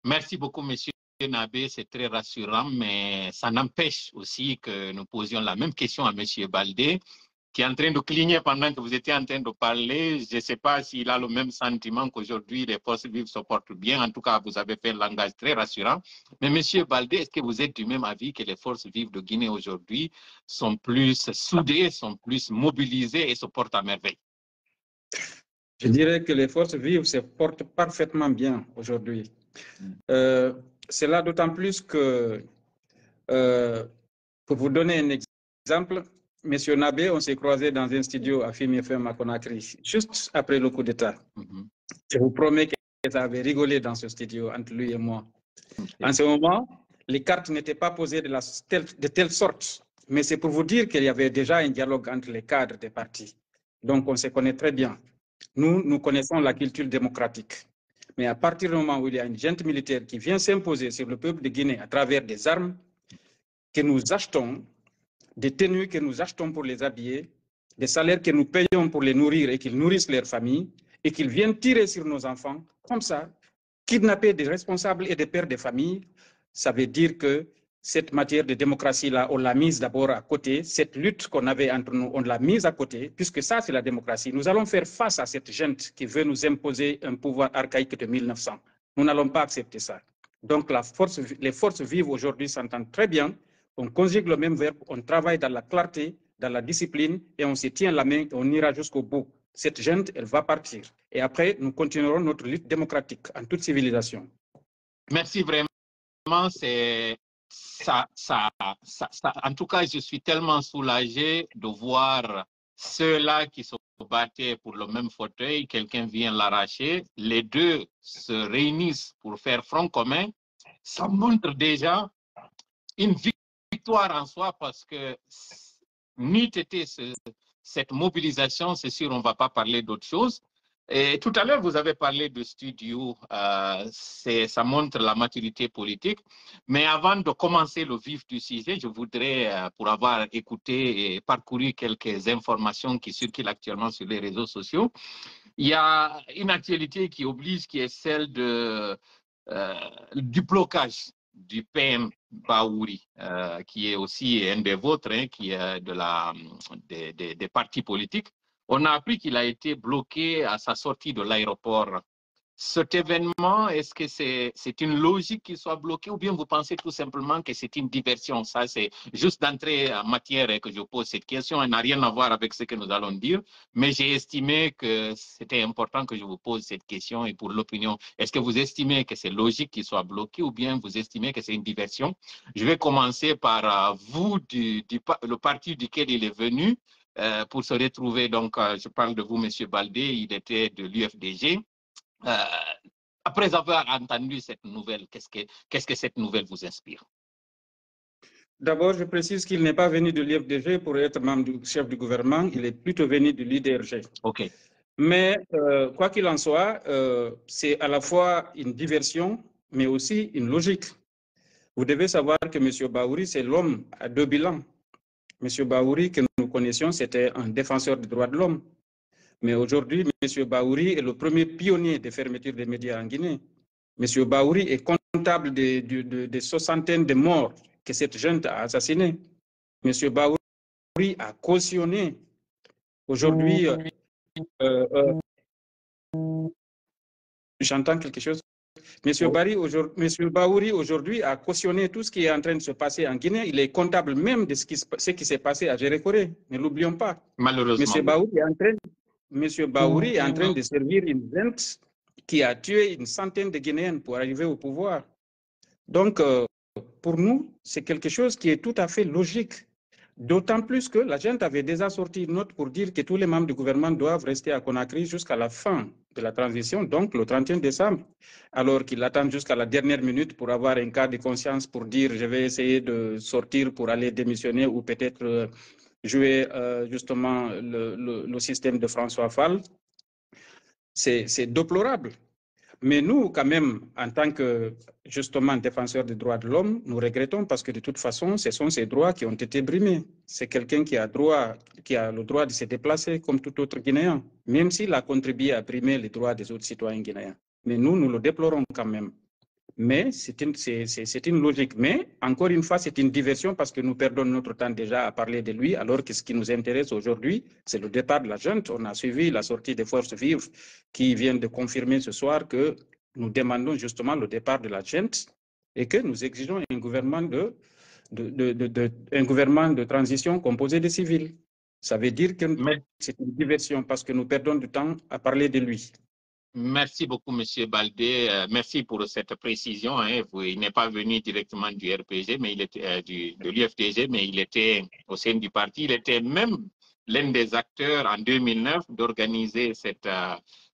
Merci beaucoup, monsieur Nabé, c'est très rassurant, mais ça n'empêche aussi que nous posions la même question à monsieur Baldé, qui est en train de cligner pendant que vous étiez en train de parler. Je ne sais pas s'il a le même sentiment qu'aujourd'hui les forces vives se portent bien. En tout cas, vous avez fait un langage très rassurant. Mais monsieur Baldé, est-ce que vous êtes du même avis que les forces vives de Guinée aujourd'hui sont plus soudées, sont plus mobilisées et se portent à merveille? Je dirais que les forces vives se portent parfaitement bien aujourd'hui. C'est là d'autant plus que, pour vous donner un exemple, monsieur Nabé, on s'est croisé dans un studio à Fimi FM à Conakry, juste après le coup d'État. Je vous promets que ça avait rigolé dans ce studio entre lui et moi. En ce moment, les cartes n'étaient pas posées de telle sorte, mais c'est pour vous dire qu'il y avait déjà un dialogue entre les cadres des partis. Donc on se connaît très bien. Nous connaissons la culture démocratique. Mais à partir du moment où il y a une junte militaire qui vient s'imposer sur le peuple de Guinée à travers des armes que nous achetons, des tenues que nous achetons pour les habiller, des salaires que nous payons pour les nourrir et qu'ils nourrissent leurs familles, et qu'ils viennent tirer sur nos enfants, comme ça, kidnapper des responsables et des pères de famille, ça veut dire que cette matière de démocratie-là, on l'a mise d'abord à côté. Cette lutte qu'on avait entre nous, on l'a mise à côté, puisque ça, c'est la démocratie. Nous allons faire face à cette junte qui veut nous imposer un pouvoir archaïque de 1900. Nous n'allons pas accepter ça. Donc, les forces vives aujourd'hui s'entendent très bien. On conjugue le même verbe, on travaille dans la clarté, dans la discipline, et on se tient la main et on ira jusqu'au bout. Cette junte, elle va partir. Et après, nous continuerons notre lutte démocratique en toute civilisation. Merci vraiment. C'est ça. En tout cas, je suis tellement soulagé de voir ceux-là qui se battaient pour le même fauteuil, quelqu'un vient l'arracher, les deux se réunissent pour faire front commun. Ça montre déjà une victoire en soi, parce que n'eût été cette mobilisation, c'est sûr, on ne va pas parler d'autre chose. Et tout à l'heure, vous avez parlé de studio, ça montre la maturité politique. Mais avant de commencer le vif du sujet, je voudrais, pour avoir écouté et parcouru quelques informations qui circulent actuellement sur les réseaux sociaux, il y a une actualité qui oblige, qui est celle du blocage du PM Baouri, qui est aussi un des vôtres, hein, qui est des partis politiques. On a appris qu'il a été bloqué à sa sortie de l'aéroport. Cet événement, est-ce que c'est une logique qu'il soit bloqué, ou bien vous pensez tout simplement que c'est une diversion? Ça, c'est juste d'entrée en matière que je pose cette question. Elle n'a rien à voir avec ce que nous allons dire, mais j'ai estimé que c'était important que je vous pose cette question. Et pour l'opinion, est-ce que vous estimez que c'est logique qu'il soit bloqué, ou bien vous estimez que c'est une diversion? Je vais commencer par vous, le parti duquel il est venu pour se retrouver. Donc, je parle de vous, monsieur Baldé, il était de l'UFDG. Après avoir entendu cette nouvelle, qu'est-ce que cette nouvelle vous inspire? D'abord, je précise qu'il n'est pas venu de l'UFDG pour être membre du chef du gouvernement, il est plutôt venu de l'UDRG. OK. Mais quoi qu'il en soit, c'est à la fois une diversion, mais aussi une logique. Vous devez savoir que M. Bahouri, c'est l'homme à deux bilans. M. Bahouri, que nous connaissions, c'était un défenseur des droits de l'homme. Mais aujourd'hui, M. Bahouri est le premier pionnier des fermetures des médias en Guinée. M. Bahouri est comptable des soixantaines de morts que cette junte a assassinés. M. Bahouri a cautionné aujourd'hui... J'entends quelque chose. M. Bahouri aujourd'hui a cautionné tout ce qui est en train de se passer en Guinée. Il est comptable même de ce qui s'est passé à Gérékoré. Ne l'oublions pas. Malheureusement. M. Bahouri est en train de servir une junte qui a tué une centaine de Guinéens pour arriver au pouvoir. Donc, pour nous, c'est quelque chose qui est tout à fait logique. D'autant plus que la junte avait déjà sorti une note pour dire que tous les membres du gouvernement doivent rester à Conakry jusqu'à la fin de la transition, donc le 31 décembre, alors qu'ils attendent jusqu'à la dernière minute pour avoir un cas de conscience pour dire je vais essayer de sortir pour aller démissionner ou peut-être jouer justement le système de François Fall. C'est déplorable. Mais nous, quand même, en tant que, justement, défenseurs des droits de l'homme, nous regrettons parce que, de toute façon, ce sont ces droits qui ont été brimés. C'est quelqu'un qui a le droit de se déplacer comme tout autre Guinéen, même s'il a contribué à brimer les droits des autres citoyens guinéens. Mais nous le déplorons quand même. Mais c'est une logique. Mais, encore une fois, c'est une diversion parce que nous perdons notre temps déjà à parler de lui, alors que ce qui nous intéresse aujourd'hui, c'est le départ de la junte. On a suivi la sortie des forces vives qui viennent de confirmer ce soir que nous demandons justement le départ de la junte et que nous exigeons un gouvernement un gouvernement de transition composé de civils. Ça veut dire que c'est une diversion parce que nous perdons du temps à parler de lui. Merci beaucoup, M. Baldé. Merci pour cette précision. Hein. Il n'est pas venu directement du RPG, mais il était de l'UFDG, mais il était au sein du parti. Il était même l'un des acteurs en 2009 d'organiser cette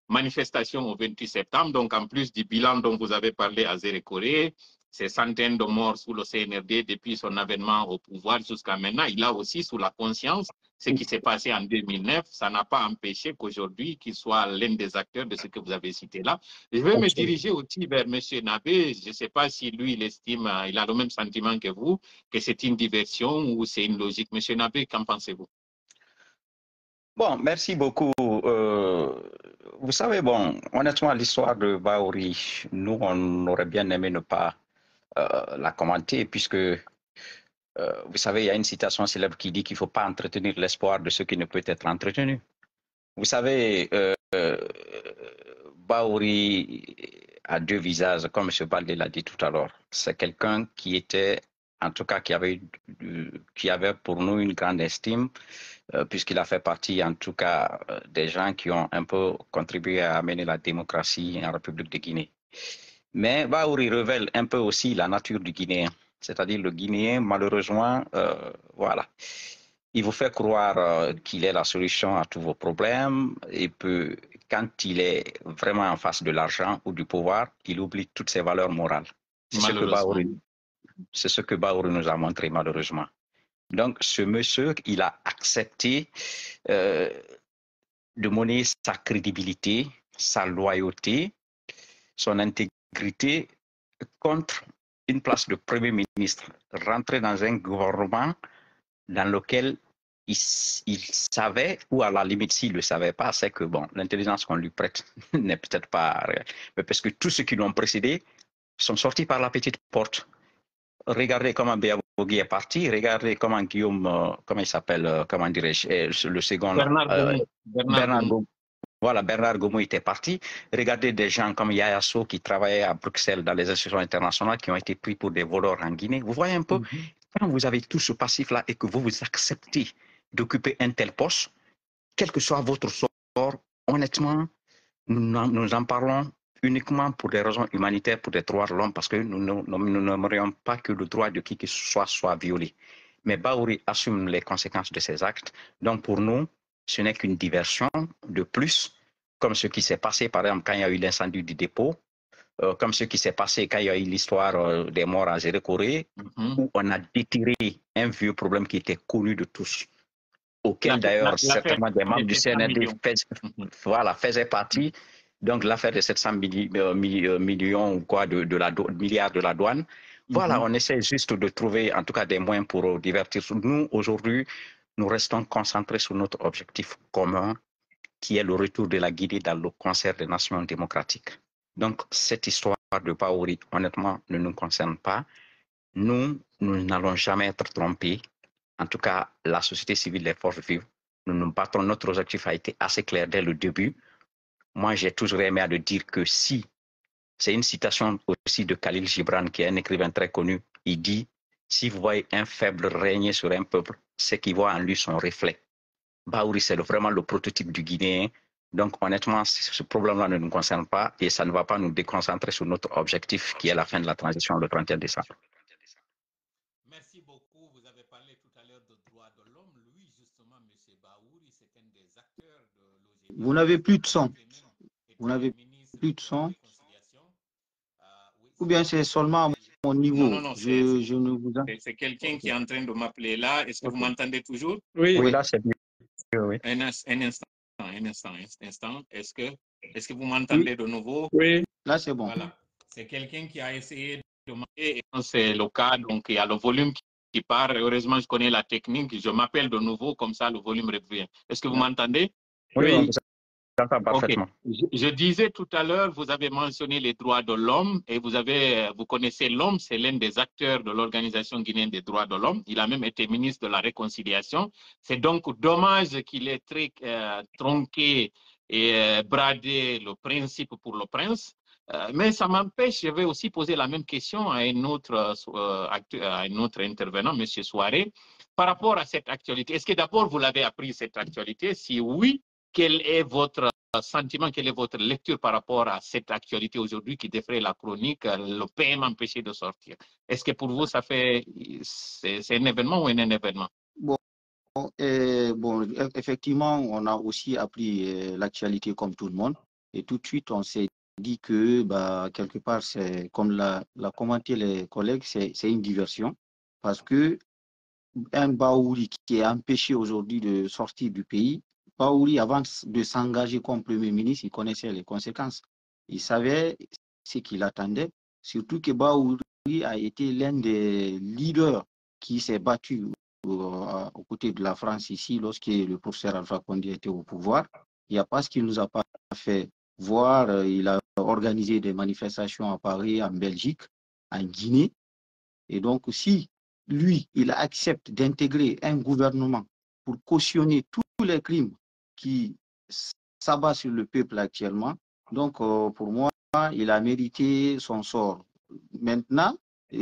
manifestation au 28 septembre. Donc, en plus du bilan dont vous avez parlé à Zérékoré, ces centaines de morts sous le CNRD depuis son avènement au pouvoir jusqu'à maintenant, il a aussi sous la conscience ce qui s'est passé en 2009. Ça n'a pas empêché qu'aujourd'hui, qu'il soit l'un des acteurs de ce que vous avez cité là. Je vais me diriger aussi vers M. Nabé. Je ne sais pas si lui, il estime, il a le même sentiment que vous, que c'est une diversion ou c'est une logique. M. Nabé, qu'en pensez-vous? Bon, merci beaucoup. Vous savez, bon, honnêtement, l'histoire de Bahouri, nous, on aurait bien aimé ne pas la commenter, puisque, vous savez, il y a une citation célèbre qui dit qu'il ne faut pas entretenir l'espoir de ce qui ne peut être entretenu. Vous savez, Bahouri a deux visages, comme M. Baldé l'a dit tout à l'heure. C'est quelqu'un qui était, en tout cas, qui avait pour nous une grande estime, puisqu'il a fait partie, en tout cas, des gens qui ont un peu contribué à amener la démocratie en République de Guinée. Mais Bahouri révèle un peu aussi la nature du Guinéen, c'est-à-dire le Guinéen, malheureusement, voilà. Il vous fait croire qu'il est la solution à tous vos problèmes et que quand il est vraiment en face de l'argent ou du pouvoir, il oublie toutes ses valeurs morales. C'est ce que Bahouri nous a montré, malheureusement. Donc, ce monsieur, il a accepté de monnayer sa crédibilité, sa loyauté, son intégrité contre une place de Premier ministre, rentrer dans un gouvernement dans lequel il savait, ou à la limite s'il ne le savait pas, c'est que bon, l'intelligence qu'on lui prête n'est peut-être pas réelle. Mais parce que tous ceux qui l'ont précédé sont sortis par la petite porte. Regardez comment Béabogui est parti, regardez comment Guillaume, comment il s'appelle, comment dirais-je, le second... Bernard Goumou. Voilà, Bernard Goumou était parti. Regardez des gens comme Yaya Sow qui travaillaient à Bruxelles dans les institutions internationales qui ont été pris pour des voleurs en Guinée. Vous voyez un peu, quand vous avez tout ce passif-là et que vous acceptez d'occuper un tel poste, quel que soit votre sort, honnêtement, nous en parlons uniquement pour des raisons humanitaires, pour des droits de l'homme, parce que nous n'aimerions pas que le droit de qui que ce soit violé. Mais Bahouri assume les conséquences de ses actes. Donc pour nous, ce n'est qu'une diversion de plus, comme ce qui s'est passé, par exemple, quand il y a eu l'incendie du dépôt, comme ce qui s'est passé quand il y a eu l'histoire des morts à Zérékoré, où on a détiré un vieux problème qui était connu de tous. auquel d'ailleurs certainement des membres du 700 CNRD millions. faisaient partie. Donc l'affaire de 700 millions ou quoi milliards de la douane. Voilà, on essaie juste de trouver en tout cas des moyens pour divertir. Nous, aujourd'hui, nous restons concentrés sur notre objectif commun, qui est le retour de la Guinée dans le concert des nations démocratiques. Donc, cette histoire de Bahouri, honnêtement, ne nous concerne pas. Nous n'allons jamais être trompés. En tout cas, la société civile, les forces vives, nous battons. Notre objectif a été assez clair dès le début. Moi, j'ai toujours aimé à le dire que si, c'est une citation aussi de Khalil Gibran, qui est un écrivain très connu, il dit, si vous voyez un faible régner sur un peuple, c'est qu'il voit en lui son reflet. Bahouri, c'est vraiment le prototype du Guinéen. Donc, honnêtement, ce problème-là ne nous concerne pas et ça ne va pas nous déconcentrer sur notre objectif qui est la fin de la transition le 31 décembre. Merci beaucoup. Vous avez parlé tout à l'heure de droits de l'homme. Lui, justement, M. Bahouri, c'est un des acteurs de l'OGD. Vous n'avez plus de son. Vous n'avez plus de son. Ou bien c'est seulement à mon niveau? Non, je ne vous c'est quelqu'un qui est en train de m'appeler là. Est-ce que vous m'entendez toujours? Oui, là, c'est mieux. Oui. Un instant. Est-ce que vous m'entendez de nouveau? Oui. Là, c'est bon. Voilà. C'est quelqu'un qui a essayé de m'appeler. C'est le cas, donc il y a le volume qui part. Heureusement, je connais la technique. Je m'appelle de nouveau, comme ça, le volume revient. Est-ce que vous m'entendez? Oui. Parfaitement. Okay. Je disais tout à l'heure, vous avez mentionné les droits de l'homme et vous connaissez l'homme, c'est l'un des acteurs de l'Organisation guinéenne des droits de l'homme. Il a même été ministre de la Réconciliation. C'est donc dommage qu'il ait très tronqué et bradé le principe pour le prince. Mais ça m'empêche, je vais aussi poser la même question à un autre intervenant, M. Souaré, par rapport à cette actualité. Est-ce que d'abord vous l'avez appris, cette actualité? Si oui, quel est votre sentiment, quelle est votre lecture par rapport à cette actualité aujourd'hui qui défraie la chronique, le PM empêché de sortir? Est-ce que pour vous, c'est un événement ou un événement? Bon, effectivement, on a aussi appris l'actualité comme tout le monde. Et tout de suite, on s'est dit que, quelque part, c'est comme l'a commenté les collègues, c'est une diversion. Parce que un Bahouri qui est empêché aujourd'hui de sortir du pays, Bahouri, avant de s'engager comme Premier ministre, il connaissait les conséquences. Il savait ce qu'il attendait. Surtout que Bahouri a été l'un des leaders qui s'est battu aux côtés de la France ici lorsque le professeur Alpha Condé était au pouvoir. Il n'y a pas ce qu'il nous a pas fait voir. Il a organisé des manifestations à Paris, en Belgique, en Guinée. Et donc, si lui, il accepte d'intégrer un gouvernement pour cautionner tous les crimes qui s'abattent sur le peuple actuellement, donc pour moi, il a mérité son sort. Maintenant, on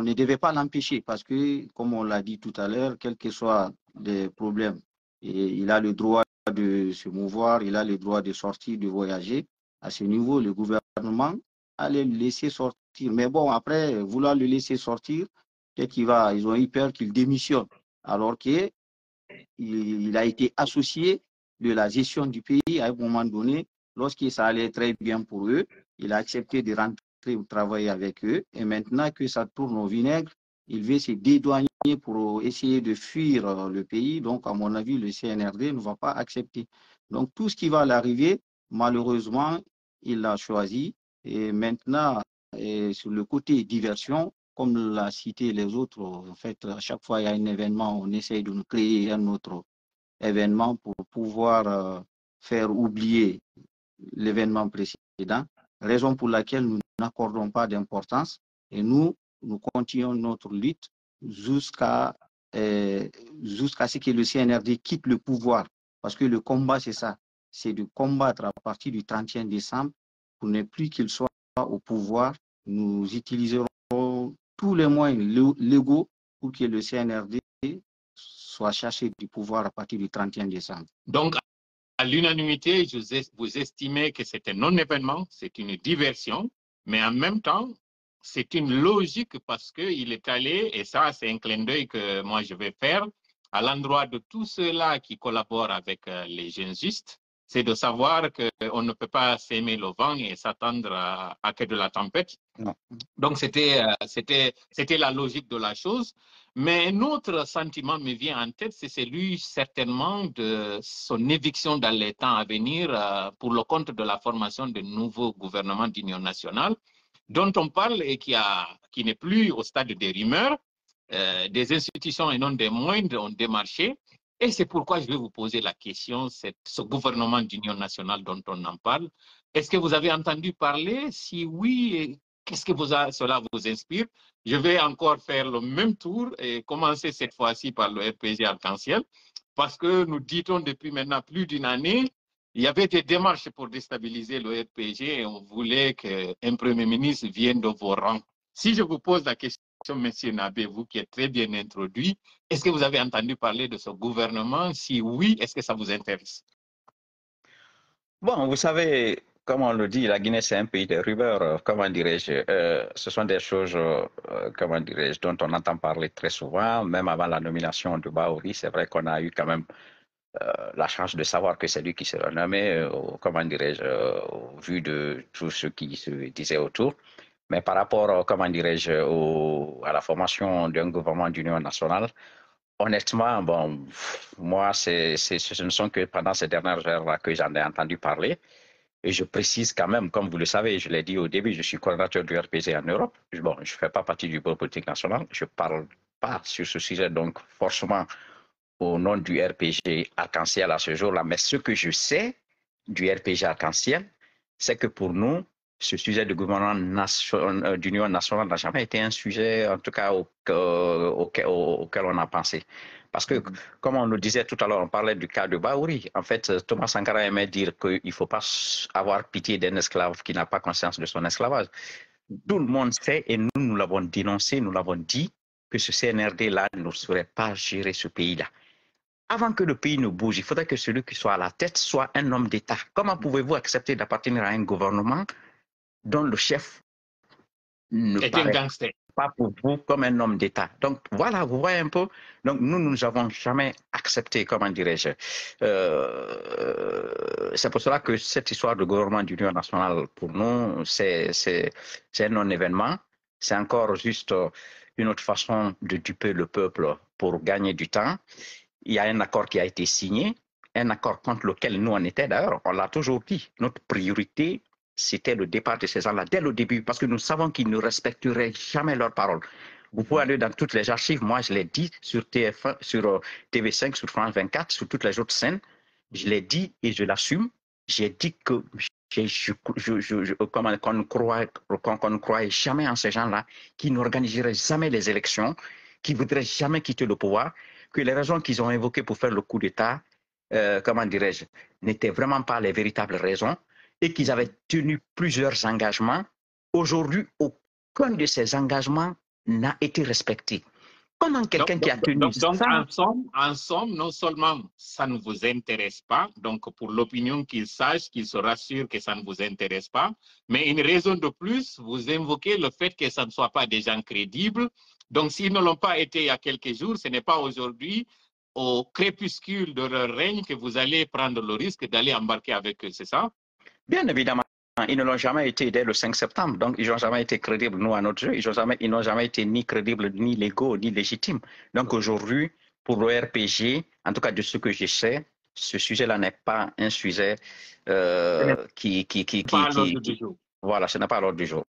ne devait pas l'empêcher parce que, comme on l'a dit tout à l'heure, quels que soient les problèmes, il a le droit de se mouvoir, il a le droit de sortir, de voyager. À ce niveau, le gouvernement allait le laisser sortir. Mais bon, après, vouloir le laisser sortir, peut-être ils ont eu peur qu'il démissionne, alors qu'il a été associé de la gestion du pays à un moment donné, lorsque ça allait très bien pour eux, il a accepté de rentrer travailler avec eux. Et maintenant que ça tourne au vinaigre, il veut se dédouaner pour essayer de fuir le pays. Donc, à mon avis, le CNRD ne va pas accepter. Donc, tout ce qui va l'arriver, malheureusement, il l'a choisi. Et maintenant, sur le côté diversion, comme l'a cité les autres, en fait, à chaque fois il y a un événement, on essaye de nous créer un autre événement pour pouvoir faire oublier l'événement précédent, raison pour laquelle nous n'accordons pas d'importance et nous continuons notre lutte jusqu'à ce que le CNRD quitte le pouvoir. Parce que le combat, c'est ça, c'est de combattre à partir du 31 décembre pour ne plus qu'il soit au pouvoir. Nous utiliserons tous les moyens légaux pour que le CNRD soit chassé du pouvoir à partir du 31 décembre. Donc, à l'unanimité, vous estimez que c'est un non-événement, c'est une diversion, mais en même temps, c'est une logique parce qu'il est allé, et ça, c'est un clin d'œil que moi je vais faire, à l'endroit de tous ceux-là qui collaborent avec les jeunes justes. c'est de savoir qu'on ne peut pas s'aimer le vent et s'attendre à que de la tempête. Non. Donc, c'était la logique de la chose. Mais un autre sentiment me vient en tête, c'est celui certainement de son éviction dans les temps à venir pour le compte de la formation de nouveaux gouvernements d'union nationale, dont on parle et qui n'est plus au stade des rumeurs. Des institutions et non des moindres ont démarché. Et c'est pourquoi je vais vous poser la question, ce gouvernement d'union nationale dont on en parle, est-ce que vous avez entendu parler? Si oui, qu'est-ce que cela vous inspire? Je vais encore faire le même tour et commencer cette fois-ci par le RPG Arc-en-Ciel, parce que nous dit-on depuis maintenant plus d'une année, il y avait des démarches pour déstabiliser le RPG et on voulait qu'un Premier ministre vienne de vos rangs. Si je vous pose la question, Monsieur Nabé, vous qui êtes très bien introduit, est-ce que vous avez entendu parler de ce gouvernement? Si oui, est-ce que ça vous intéresse? Bon, vous savez, comme on le dit, la Guinée, c'est un pays de rumeurs, comment dirais-je. Ce sont des choses, comment dirais-je, dont on entend parler très souvent, même avant la nomination de Bahouri. C'est vrai qu'on a eu quand même la chance de savoir que c'est lui qui sera nommé, comment dirais-je, au vu de tout ce qui se disait autour. Mais par rapport, comment dirais-je, à la formation d'un gouvernement d'union nationale, honnêtement, bon, moi, ce ne sont que pendant ces dernières heures-là que j'en ai entendu parler. Et je précise quand même, comme vous le savez, je l'ai dit au début, je suis coordinateur du RPG en Europe. Bon, je ne fais pas partie du bureau politique national. Je ne parle pas sur ce sujet, donc forcément au nom du RPG Arc-en-Ciel à ce jour-là. Mais ce que je sais du RPG Arc-en-Ciel, c'est que pour nous, ce sujet de gouvernement d'union nationale n'a jamais été un sujet, en tout cas, auquel on a pensé. Parce que, comme on le disait tout à l'heure, on parlait du cas de Bahouri. En fait, Thomas Sankara aimait dire qu'il ne faut pas avoir pitié d'un esclave qui n'a pas conscience de son esclavage. Tout le monde sait, et nous l'avons dénoncé, nous l'avons dit, que ce CNRD-là ne saurait pas gérer ce pays-là. Avant que le pays ne bouge, il faudrait que celui qui soit à la tête soit un homme d'État. Comment pouvez-vous accepter d'appartenir à un gouvernement dont le chef ne paraît pas pour vous comme un homme d'État? Donc voilà, vous voyez un peu. Donc nous n'avons jamais accepté, comment dirais-je. C'est pour cela que cette histoire de gouvernement d'union nationale, pour nous, c'est un non-événement. C'est encore juste une autre façon de duper le peuple pour gagner du temps. Il y a un accord qui a été signé, un accord contre lequel nous on était d'ailleurs, on l'a toujours dit. Notre priorité, c'était le départ de ces gens-là dès le début, parce que nous savons qu'ils ne respecteraient jamais leurs paroles. Vous pouvez aller dans toutes les archives, moi je l'ai dit sur TF1, sur TV5, sur France 24, sur toutes les autres scènes, je l'ai dit et je l'assume. J'ai dit que qu'on ne croyait jamais en ces gens-là, qui n'organiseraient jamais les élections, qui ne voudraient jamais quitter le pouvoir, que les raisons qu'ils ont invoquées pour faire le coup d'État, comment dirais-je, n'étaient vraiment pas les véritables raisons et qu'ils avaient tenu plusieurs engagements. Aujourd'hui, aucun de ces engagements n'a été respecté. Comment quelqu'un qui a tenu ça... En somme, non seulement ça ne vous intéresse pas, donc pour l'opinion qu'il sache, qu'il se rassure que ça ne vous intéresse pas, mais une raison de plus, vous invoquez le fait que ça ne soit pas des gens crédibles. Donc s'ils ne l'ont pas été il y a quelques jours, ce n'est pas aujourd'hui, au crépuscule de leur règne, que vous allez prendre le risque d'aller embarquer avec eux, c'est ça? Bien évidemment. Ils ne l'ont jamais été dès le 5 septembre, donc ils n'ont jamais été crédibles, nous, à notre jeu. Ils n'ont jamais été ni crédibles, ni légaux, ni légitimes. Donc aujourd'hui, pour le RPG, en tout cas de ce que je sais, ce sujet-là n'est pas un sujet Voilà, ce n'est pas à l'ordre du jour.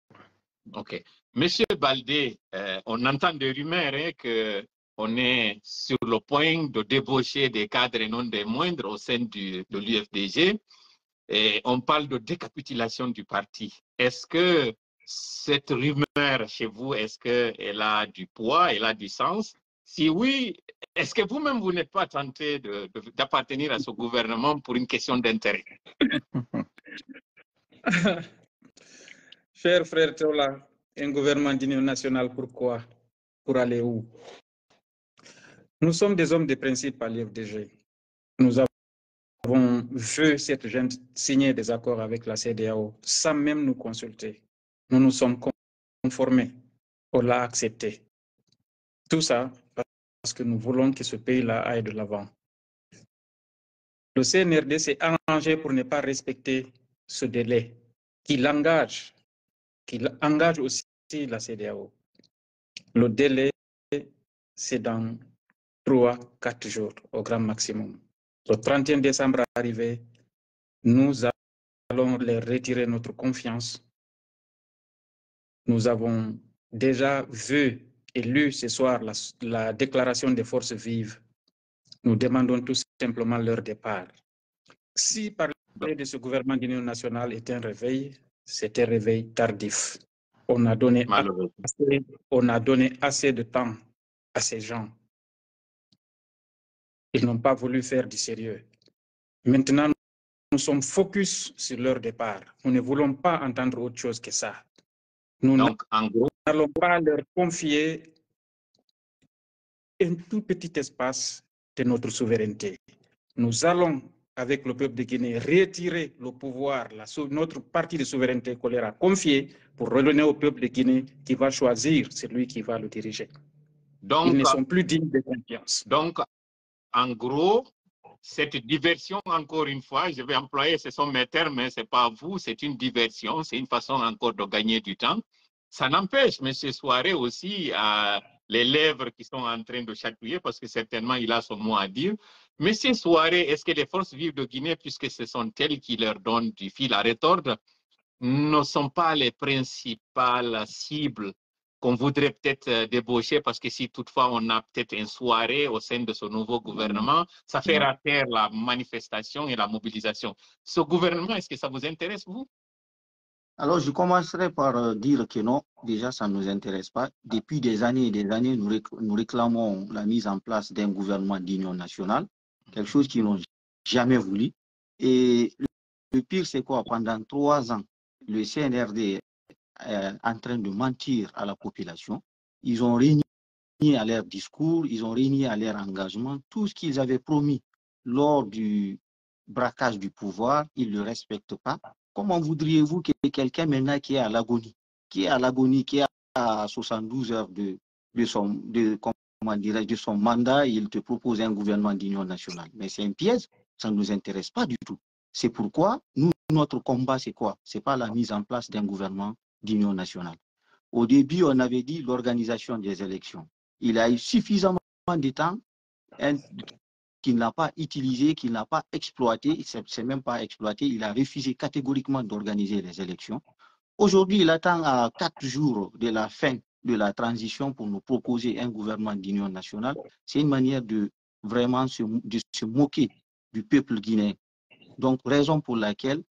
OK. Monsieur Baldé, on entend des rumeurs qu'on est sur le point de débaucher des cadres et non des moindres au sein de l'UFDG. Et on parle de décapitulation du parti. Est-ce que cette rumeur chez vous, est-ce qu'elle a du poids, elle a du sens? Si oui, est-ce que vous-même, vous n'êtes pas tenté d'appartenir à ce gouvernement pour une question d'intérêt? Cher frère Théola, un gouvernement d'union nationale, pourquoi? Pour aller où? Nous sommes des hommes de principe à l'UFDG. Nous avons vu cette jeune signer des accords avec la CEDEAO sans même nous consulter. Nous nous sommes conformés. On l'a accepté. Tout ça parce que nous voulons que ce pays-là aille de l'avant. le CNRD s'est arrangé pour ne pas respecter ce délai qui engage aussi la CEDEAO. Le délai, c'est dans 3-4 jours au grand maximum. Le 31 décembre arrivé, nous allons leur retirer notre confiance. Nous avons déjà vu et lu ce soir la déclaration des forces vives. Nous demandons tout simplement leur départ. Si parler de ce gouvernement d'union nationale est un réveil, c'est un réveil tardif. On a donné assez de temps à ces gens. Ils n'ont pas voulu faire du sérieux. Maintenant, nous sommes focus sur leur départ. Nous ne voulons pas entendre autre chose que ça. Nous n'allons pas leur confier un tout petit espace de notre souveraineté. Nous allons, avec le peuple de Guinée, retirer le pouvoir, notre partie de souveraineté qu'on leur a confiée pour redonner au peuple de Guinée qui va choisir celui qui va le diriger. Donc, ils ne sont plus dignes de confiance. Donc, en gros, cette diversion, encore une fois, je vais employer, ce sont mes termes, mais ce n'est pas vous, c'est une diversion, c'est une façon encore de gagner du temps. Ça n'empêche, M. Souaré aussi, les lèvres qui sont en train de chatouiller, parce que certainement il a son mot à dire. M. Souaré, est-ce que les forces vives de Guinée, puisque ce sont elles qui leur donnent du fil à retordre, ne sont pas les principales cibles qu'on voudrait peut-être débaucher, parce que si toutefois on a peut-être un Souaré au sein de ce nouveau gouvernement, ça fait rater la manifestation et la mobilisation. Ce gouvernement, est-ce que ça vous intéresse, vous? Alors, je commencerai par dire que non, déjà, ça ne nous intéresse pas. Depuis des années et des années, nous réclamons la mise en place d'un gouvernement d'union nationale, quelque chose qu'ils n'ont jamais voulu. Et le pire, c'est quoi? Pendant 3 ans, le CNRD est en train de mentir à la population. Ils ont régné à leur discours, ils ont régné à leur engagement. Tout ce qu'ils avaient promis lors du braquage du pouvoir, ils ne le respectent pas. Comment voudriez-vous que quelqu'un maintenant qui est à l'agonie, qui est à 72 heures de son mandat, il te propose un gouvernement d'union nationale? Mais c'est un piège, ça ne nous intéresse pas du tout. C'est pourquoi notre combat, c'est quoi? Ce n'est pas la mise en place d'un gouvernement d'union nationale. Au début, on avait dit l'organisation des élections. Il a eu suffisamment de temps qu'il n'a pas utilisé, qu'il n'a pas exploité, c'est même pas exploité, il a refusé catégoriquement d'organiser les élections. Aujourd'hui, il attend à 4 jours de la fin de la transition pour nous proposer un gouvernement d'union nationale. C'est une manière de vraiment se moquer du peuple guinéen. Donc, raison pour laquelle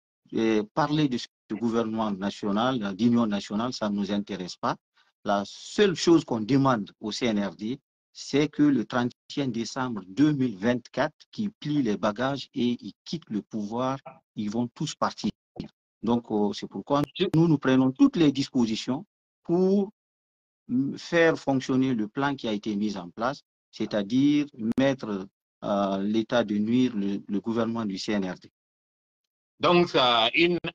parler de ce gouvernement national, d'union nationale, ça ne nous intéresse pas. La seule chose qu'on demande au CNRD, c'est que le 31 décembre 2024, qu'ils plient les bagages et ils quittent le pouvoir, ils vont tous partir. Donc, c'est pourquoi nous prenons toutes les dispositions pour faire fonctionner le plan qui a été mis en place, c'est-à-dire mettre l'état de nuire le gouvernement du CNRD. Donc,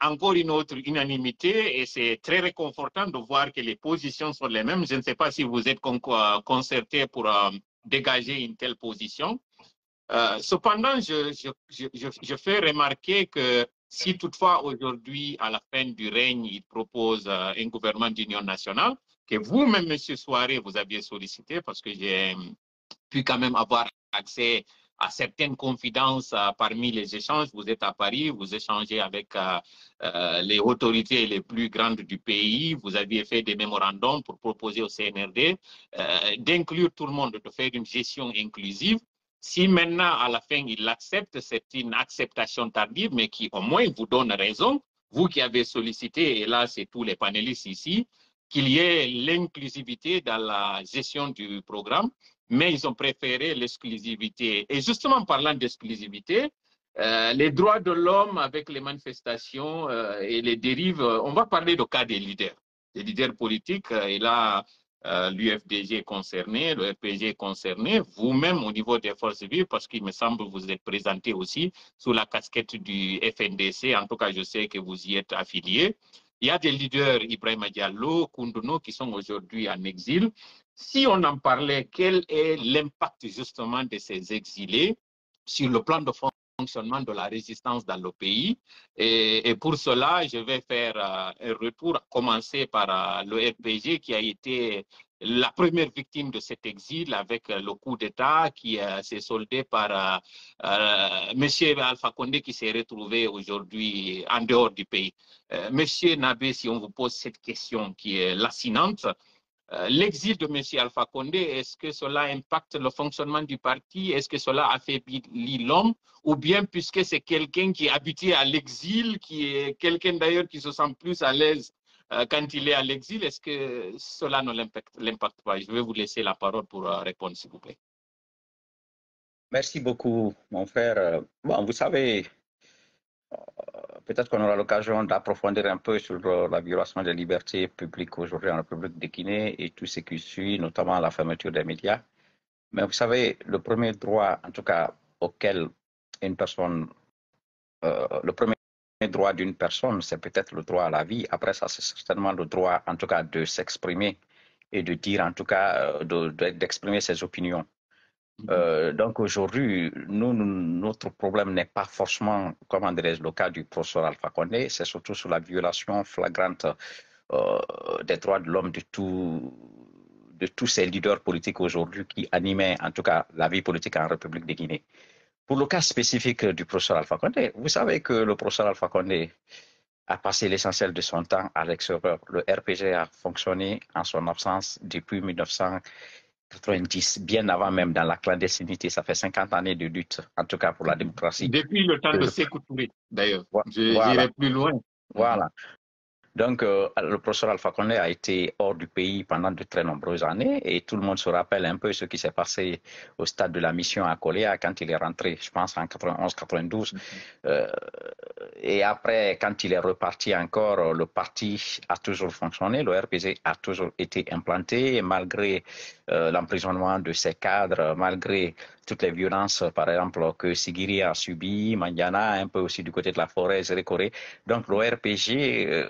encore une autre unanimité, et c'est très réconfortant de voir que les positions sont les mêmes. Je ne sais pas si vous êtes concertés pour dégager une telle position. Cependant, je fais remarquer que si toutefois aujourd'hui, à la fin du règne, il propose un gouvernement d'union nationale, que vous-même, M. Souaré, vous aviez sollicité, parce que j'ai pu quand même avoir accès à certaines confidences parmi les échanges. Vous êtes à Paris, vous échangez avec les autorités les plus grandes du pays. Vous aviez fait des mémorandums pour proposer au CNRD d'inclure tout le monde, de faire une gestion inclusive. Si maintenant, à la fin, il l'accepte, c'est une acceptation tardive, mais qui au moins vous donne raison, vous qui avez sollicité, et là, c'est tous les panélistes ici, qu'il y ait l'inclusivité dans la gestion du programme, mais ils ont préféré l'exclusivité. Et justement, parlant d'exclusivité, les droits de l'homme avec les manifestations et les dérives, on va parler du cas des leaders politiques, et là, l'UFDG est concerné, le RPG est concerné, vous-même au niveau des forces vives, parce qu'il me semble que vous êtes présenté aussi sous la casquette du FNDC, en tout cas je sais que vous y êtes affilié. Il y a des leaders, Ibrahima Diallo, Koundouno, qui sont aujourd'hui en exil. Si on en parlait, quel est l'impact justement de ces exilés sur le plan de fonctionnement de la résistance dans le pays. Et pour cela, je vais faire un retour, commencer par le RPG qui a été la première victime de cet exil avec le coup d'État qui s'est soldé par M. Alpha Condé qui s'est retrouvé aujourd'hui en dehors du pays. Monsieur Nabé, si on vous pose cette question qui est lancinante, l'exil de M. Alpha Condé, est-ce que cela impacte le fonctionnement du parti? Est-ce que cela affaiblit l'homme? Ou bien, puisque c'est quelqu'un qui est habitué à l'exil, qui est quelqu'un d'ailleurs qui se sent plus à l'aise quand il est à l'exil, est-ce que cela ne l'impacte pas? Je vais vous laisser la parole pour répondre, s'il vous plaît. Merci beaucoup, mon frère. Bon, vous savez, peut-être qu'on aura l'occasion d'approfondir un peu sur la violation des libertés publiques aujourd'hui en République de Guinée et tout ce qui suit, notamment la fermeture des médias. Mais vous savez, le premier droit, en tout cas, auquel une personne, le premier droit d'une personne, c'est peut-être le droit à la vie. Après ça, c'est certainement le droit, en tout cas, de s'exprimer et de dire, en tout cas, d'exprimer ses opinions. Donc aujourd'hui, notre problème n'est pas forcément, comment dirais-je, le cas du professeur Alpha Condé, c'est surtout sur la violation flagrante des droits de l'homme de tous ces leaders politiques aujourd'hui qui animaient en tout cas la vie politique en République de Guinée. Pour le cas spécifique du professeur Alpha Condé, vous savez que le professeur Alpha Condé a passé l'essentiel de son temps à l'extérieur. Le RPG a fonctionné en son absence depuis 1990, bien avant même dans la clandestinité. Ça fait 50 années de lutte, en tout cas pour la démocratie. Depuis le temps de Sékou Touré, d'ailleurs. Voilà. J'irai plus loin. Voilà. Donc, le professeur Alpha Condé a été hors du pays pendant de très nombreuses années et tout le monde se rappelle un peu ce qui s'est passé au stade de la mission à Koléa quand il est rentré, je pense, en 91-92. Et après, quand il est reparti encore, le parti a toujours fonctionné, le RPG a toujours été implanté et malgré l'emprisonnement de ses cadres, malgré toutes les violences, par exemple, que Sigiri a subi, Mandiana, un peu aussi du côté de la forêt, Zérékoré. Donc, le RPG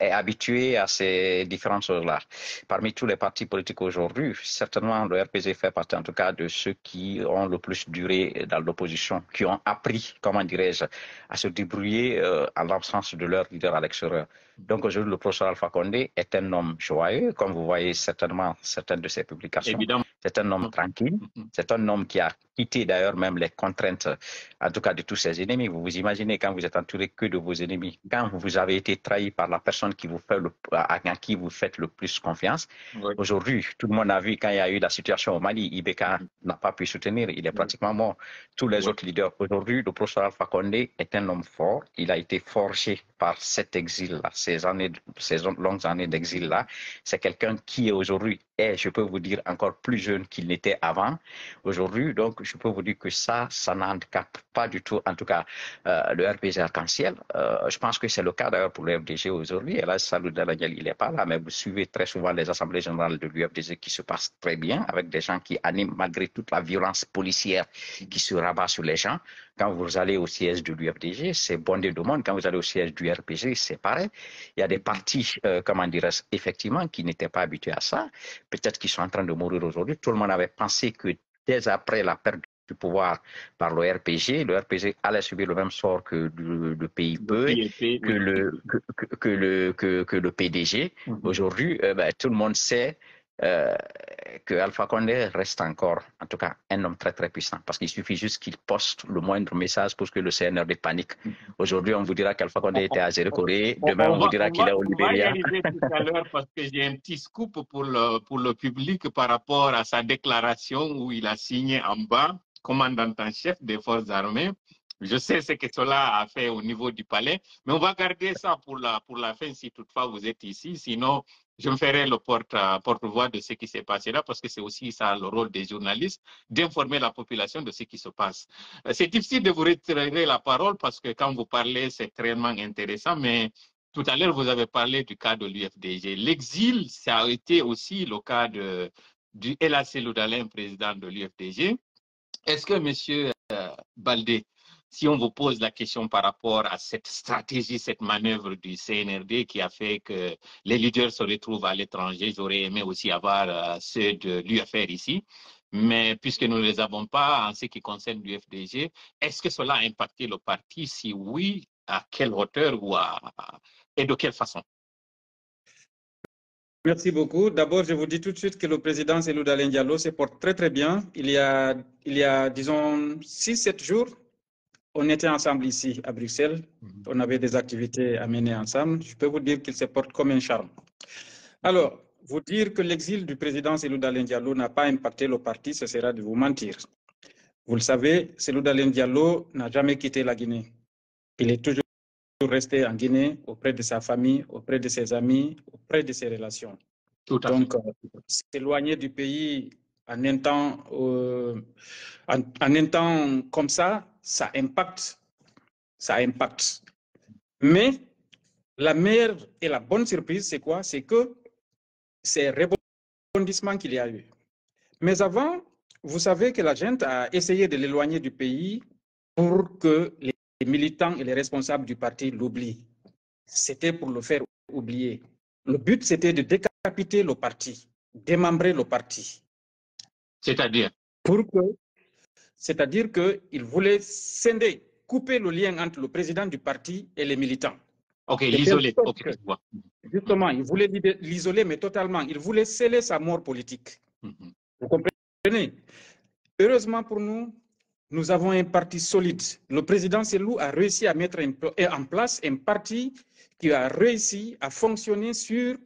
est habitué à ces différentes choses-là. Parmi tous les partis politiques aujourd'hui, certainement le RPG fait partie en tout cas de ceux qui ont le plus duré dans l'opposition, qui ont appris, comment dirais-je, à se débrouiller en l'absence de leur leader à l'extérieur. Donc aujourd'hui, le professeur Alpha Condé est un homme joyeux, comme vous voyez certainement certaines de ses publications. Évidemment. C'est un homme tranquille, c'est un homme qui a quitté d'ailleurs même les contraintes, en tout cas de tous ses ennemis. Vous vous imaginez quand vous êtes entouré que de vos ennemis, quand vous avez été trahi par la personne qui vous fait à qui vous faites le plus confiance. Oui. Aujourd'hui, tout le monde a vu quand il y a eu la situation au Mali, Ibeka n'a pas pu soutenir, il est pratiquement mort. Tous les autres leaders. Aujourd'hui, le professeur Alpha Condé est un homme fort, il a été forgé par cet exil-là, ces longues années d'exil-là. C'est quelqu'un qui aujourd'hui est, je peux vous dire, encore plus jeune qu'il n'était avant. Aujourd'hui, donc, je peux vous dire que ça n'handicape pas du tout, en tout cas, le RPG Arc-en-Ciel. Je pense que c'est le cas d'ailleurs pour le FDG aujourd'hui. Et là, Salou Daniel, il n'est pas là, mais vous suivez très souvent les assemblées générales de l'UFDG qui se passent très bien, avec des gens qui animent malgré toute la violence policière qui se rabat sur les gens. Quand vous allez au siège de l'UFDG, c'est bondé de monde. Quand vous allez au siège du RPG, c'est pareil. Il y a des partis, comment dirais-je, effectivement, qui n'étaient pas habitués à ça. Peut-être qu'ils sont en train de mourir aujourd'hui. Tout le monde avait pensé que dès après la perte du pouvoir par le RPG allait subir le même sort que le PIP, que le PDG. Aujourd'hui, tout le monde sait que Alpha Condé reste encore, en tout cas, un homme très très puissant, parce qu'il suffit juste qu'il poste le moindre message pour que le CNRD panique. Aujourd'hui, on vous dira qu'Alpha Condé était à Zéro-Corée, demain on vous dira qu'il est au Libéria. On va y arriver tout à l'heure parce que j'ai un petit scoop pour le public par rapport à sa déclaration où il a signé en bas, commandant en chef des forces armées. Je sais ce que cela a fait au niveau du palais, mais on va garder ça pour la fin si toutefois vous êtes ici. Sinon, je me ferai le porte-voix de ce qui s'est passé là, parce que c'est aussi ça le rôle des journalistes, d'informer la population de ce qui se passe. C'est difficile de vous retirer la parole parce que quand vous parlez, c'est extrêmement intéressant, mais tout à l'heure, vous avez parlé du cas de l'UFDG. L'exil, ça a été aussi le cas du LAC Loudalin, président de l'UFDG. Est-ce que, monsieur Baldé, si on vous pose la question par rapport à cette stratégie, cette manœuvre du CNRD qui a fait que les leaders se retrouvent à l'étranger, j'aurais aimé aussi avoir ceux de l'UFR ici. Mais puisque nous ne les avons pas en ce qui concerne du FDG, est-ce que cela a impacté le parti? Si oui, à quelle hauteur et de quelle façon? Merci beaucoup. D'abord, je vous dis tout de suite que le président Cellou Dalein Diallo se porte très très bien. Il y a disons, 6-7 jours, on était ensemble ici à Bruxelles. On avait des activités à mener ensemble. Je peux vous dire qu'il se porte comme un charme. Alors, vous dire que l'exil du président Cellou Dalein Diallo n'a pas impacté le parti, ce sera de vous mentir. Vous le savez, Cellou Dalein Diallo n'a jamais quitté la Guinée. Il est toujours resté en Guinée, auprès de sa famille, auprès de ses amis, auprès de ses relations. Donc, s'éloigner du pays en un temps comme ça, ça impacte. Ça impacte. Mais la meilleure et la bonne surprise, c'est quoi? C'est que c'est rebondissement qu'il y a eu. Mais avant, vous savez que la gente a essayé de l'éloigner du pays pour que les militants et les responsables du parti l'oublient. C'était pour le faire oublier. Le but, c'était de décapiter le parti, démembrer le parti. C'est-à-dire? C'est-à-dire qu'il voulait scinder, couper le lien entre le président du parti et les militants. Ok, l'isoler. Okay. Justement, il voulait l'isoler, mais totalement. Il voulait sceller sa mort politique. Vous comprenez? Heureusement pour nous, nous avons un parti solide. Le président Cellou a réussi à mettre en place un parti qui a réussi à fonctionner sur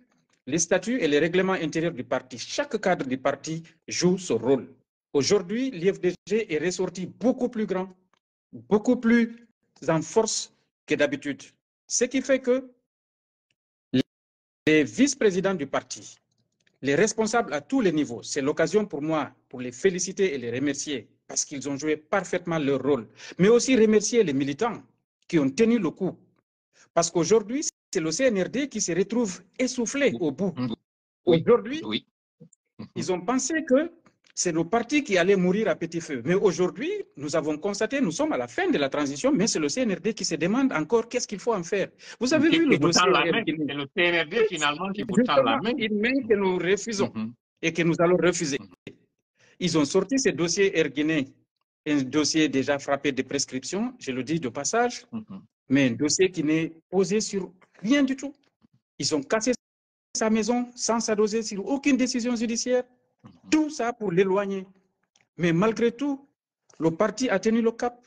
les statuts et les règlements intérieurs du parti. Chaque cadre du parti joue son rôle. Aujourd'hui, l'IFDG est ressorti beaucoup plus grand, beaucoup plus en force que d'habitude. Ce qui fait que les vice-présidents du parti, les responsables à tous les niveaux, c'est l'occasion pour moi pour les féliciter et les remercier parce qu'ils ont joué parfaitement leur rôle, mais aussi remercier les militants qui ont tenu le coup. Parce qu'aujourd'hui, c'est le CNRD qui se retrouve essoufflé au bout. Aujourd'hui, ils ont pensé que c'est le parti qui allait mourir à petit feu. Mais aujourd'hui, nous avons constaté, nous sommes à la fin de la transition, mais c'est le CNRD qui se demande encore qu'est-ce qu'il faut en faire. Vous avez vu le dossier. C'est le CNRD finalement qui vous tend la main. Une main que nous refusons et que nous allons refuser. Ils ont sorti ce dossier Erguiné, un dossier déjà frappé de prescription, je le dis de passage, mais un dossier qui n'est posé sur rien du tout. Ils ont cassé sa maison sans s'adosser sur aucune décision judiciaire. Tout ça pour l'éloigner. Mais malgré tout, le parti a tenu le cap.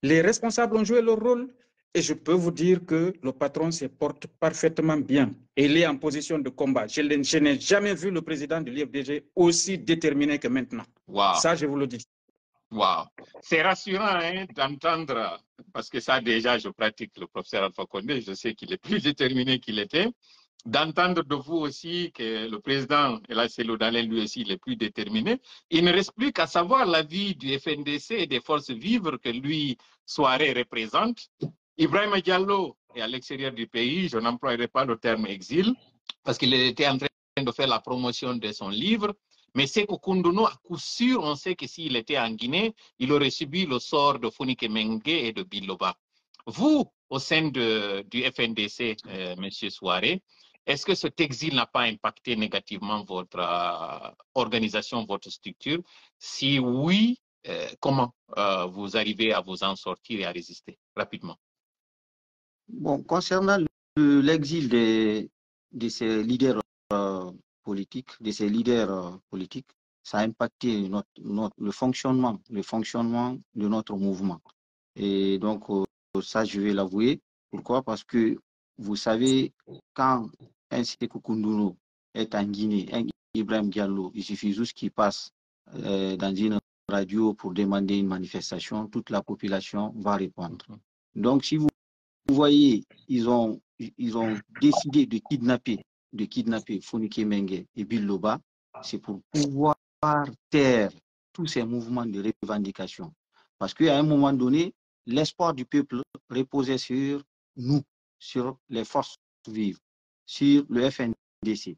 Les responsables ont joué leur rôle. Et je peux vous dire que le patron se porte parfaitement bien. Et il est en position de combat. Je n'ai jamais vu le président de l'IFDG aussi déterminé que maintenant. Wow. Ça, je vous le dis. Wow. C'est rassurant d'entendre, parce que ça déjà, je pratique le professeur Alpha Condé, je sais qu'il est plus déterminé qu'il était. D'entendre de vous aussi que le président, et là Cellou Dalein lui aussi, il est plus déterminé. Il ne reste plus qu'à savoir l'avis du FNDC et des forces vives que lui, Souaré, représente. Ibrahima Diallo est à l'extérieur du pays, je n'emploierai pas le terme exil, parce qu'il était en train de faire la promotion de son livre. Mais Sékou Koundono, à coup sûr, on sait que s'il était en Guinée, il aurait subi le sort de Founike Mengue et de Biloba. Vous, au sein du FNDC, M. Souaré, est-ce que cet exil n'a pas impacté négativement votre organisation, votre structure? Si oui, comment vous arrivez à vous en sortir et à résister rapidement? Bon, concernant l'exil de ces leaders politiques, ça a impacté le fonctionnement de notre mouvement. Et donc, ça, je vais l'avouer. Pourquoi? Parce que vous savez, quand un Sékou Koundono est en Guinée, un Ibrahim Diallo, il suffit juste qu'il passe dans une radio pour demander une manifestation, toute la population va répondre. Donc, si vous voyez, ils ont décidé de kidnapper Founike Mengue et Biloba, c'est pour pouvoir taire tous ces mouvements de revendication. Parce qu'à un moment donné, l'espoir du peuple reposait sur nous, sur les forces vives, sur le FNDC.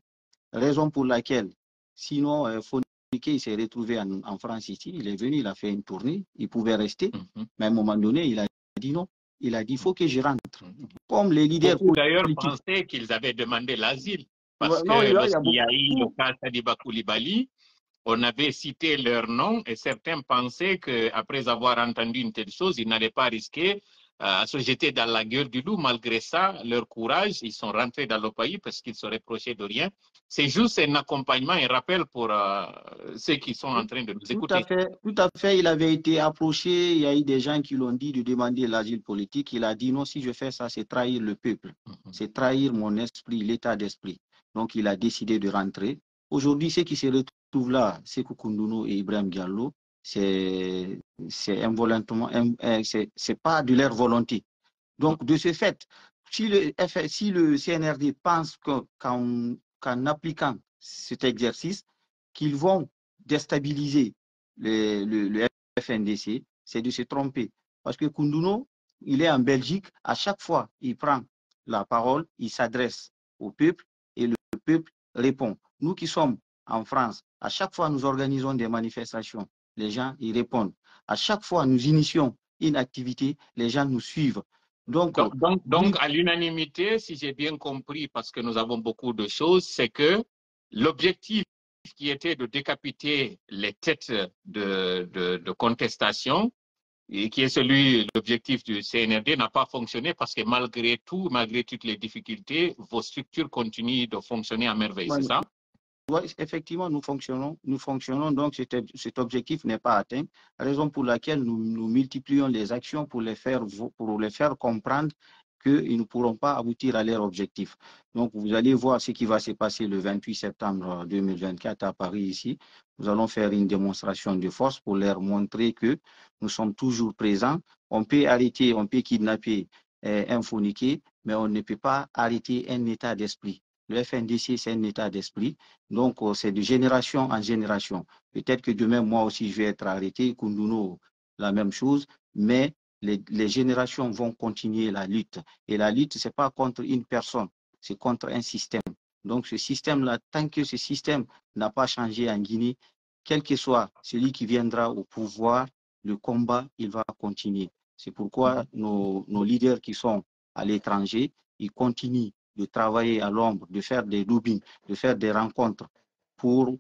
Raison pour laquelle, sinon, Founike s'est retrouvé en France ici, il est venu, il a fait une tournée, il pouvait rester, mais à un moment donné, il a dit non. Il a dit, il faut que je rentre. Comme les leaders politiques. D'ailleurs, pensaient qu'ils avaient demandé l'asile. Parce que lorsqu'il y a eu le cas Sadiba Koulibaly, on avait cité leur nom et certains pensaient qu'après avoir entendu une telle chose, ils n'allaient pas risquer à se jeter dans la gueule du loup. Malgré ça, leur courage, ils sont rentrés dans le pays parce qu'ils se reprochaient de rien. C'est juste un accompagnement, un rappel pour ceux qui sont en train de nous écouter. Tout à fait. Il avait été approché. Il y a eu des gens qui l'ont dit de demander l'asile politique. Il a dit non, si je fais ça, c'est trahir le peuple. C'est trahir mon esprit, l'état d'esprit. Donc, il a décidé de rentrer. Aujourd'hui, ceux qui se retrouvent là, Sékou Koundono et Ibrahim Diallo, c'est involontairement, c'est pas de leur volonté. Donc, de ce fait, si le CNRD pense qu'en appliquant cet exercice, qu'ils vont déstabiliser le FNDC, c'est de se tromper. Parce que Koundono, il est en Belgique, à chaque fois, il prend la parole, il s'adresse au peuple et le peuple répond. Nous qui sommes en France, à chaque fois, nous organisons des manifestations, les gens y répondent. À chaque fois, nous initions une activité, les gens nous suivent. Donc, à l'unanimité, si j'ai bien compris, parce que nous avons beaucoup de choses, c'est que l'objectif qui était de décapiter les têtes de contestation, et qui est l'objectif du CNRD, n'a pas fonctionné parce que malgré tout, malgré toutes les difficultés, vos structures continuent de fonctionner à merveille, c'est ça? Oui, effectivement, nous fonctionnons, donc cet objectif n'est pas atteint, raison pour laquelle nous multiplions les actions pour les faire comprendre qu'ils ne pourront pas aboutir à leur objectif. Donc, vous allez voir ce qui va se passer le 28 septembre 2024 à Paris ici. Nous allons faire une démonstration de force pour leur montrer que nous sommes toujours présents. On peut arrêter, on peut kidnapper un phoniqué, mais on ne peut pas arrêter un état d'esprit. Le FNDC, c'est un état d'esprit. Donc, c'est de génération en génération. Peut-être que demain, moi aussi, je vais être arrêté. Koundono, la même chose. Mais les générations vont continuer la lutte. Et la lutte, ce n'est pas contre une personne, c'est contre un système. Donc, ce système-là, tant que ce système n'a pas changé en Guinée, quel que soit celui qui viendra au pouvoir, le combat, il va continuer. C'est pourquoi nos leaders qui sont à l'étranger, ils continuent de travailler à l'ombre, de faire des lobbying, de faire des rencontres pour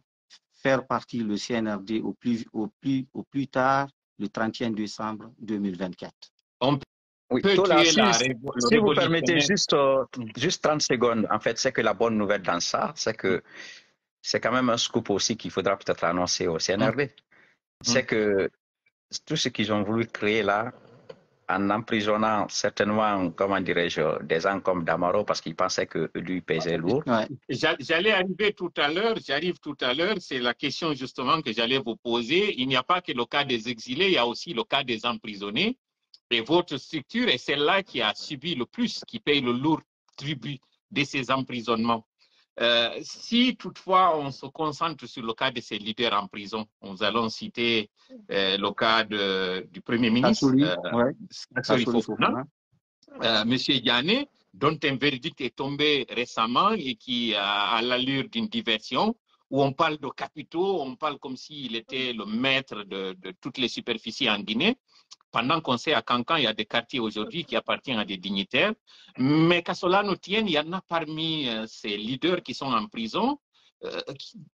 faire partie le CNRD au plus tard le 31 décembre 2024. Oui, si vous permettez juste 30 secondes, en fait, c'est que la bonne nouvelle dans ça, c'est que c'est quand même un scoop aussi qu'il faudra peut-être annoncer au CNRD. C'est que tout ce qu'ils ont voulu créer là, en emprisonnant certainement, comment dirais-je, des gens comme Damaro parce qu'ils pensaient que lui pesait lourd. Ouais. J'allais arriver tout à l'heure, c'est la question justement que j'allais vous poser. Il n'y a pas que le cas des exilés, il y a aussi le cas des emprisonnés. Et votre structure est celle-là qui a subi le plus, qui paye le lourd tribut de ces emprisonnements. Si toutefois on se concentre sur le cas de ces leaders en prison, nous allons citer le cas du Premier ministre, Kassory Fofana, M. Diané, dont un verdict est tombé récemment et qui a l'allure d'une diversion, où on parle de capitaux, on parle comme s'il était le maître de toutes les superficies en Guinée. Pendant qu'on sait à Cancan, il y a des quartiers aujourd'hui qui appartiennent à des dignitaires. Mais qu'à cela nous tienne, il y en a parmi ces leaders qui sont en prison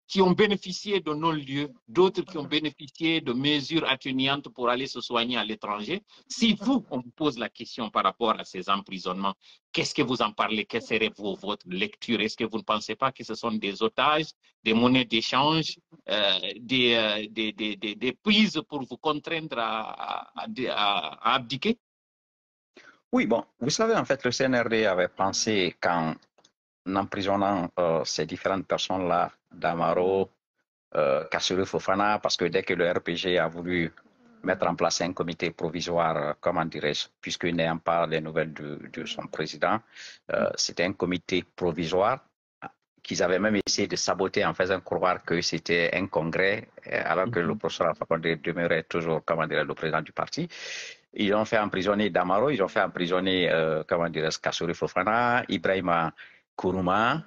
qui ont bénéficié de non-lieux, d'autres qui ont bénéficié de mesures atténuantes pour aller se soigner à l'étranger. Si vous, on vous pose la question par rapport à ces emprisonnements, qu'est-ce que vous en parlez? Quelle serait votre lecture? Est-ce que vous ne pensez pas que ce sont des otages, des monnaies d'échange, des prises pour vous contraindre à abdiquer? Oui, bon, vous savez, en fait, le CNRD avait pensé qu'en emprisonnant ces différentes personnes-là, Damaro, Kassory Fofana, parce que dès que le RPG a voulu mettre en place un comité provisoire, comment dirais-je, puisque n'ayant pas les nouvelles de son président, c'était un comité provisoire qu'ils avaient même essayé de saboter en faisant croire que c'était un congrès, alors que le professeur Alpha Condé demeurait toujours, comment dirais-je, le président du parti. Ils ont fait emprisonner Damaro, ils ont fait emprisonner, comment dirais-je, Kassory Fofana, Ibrahima Kourouma,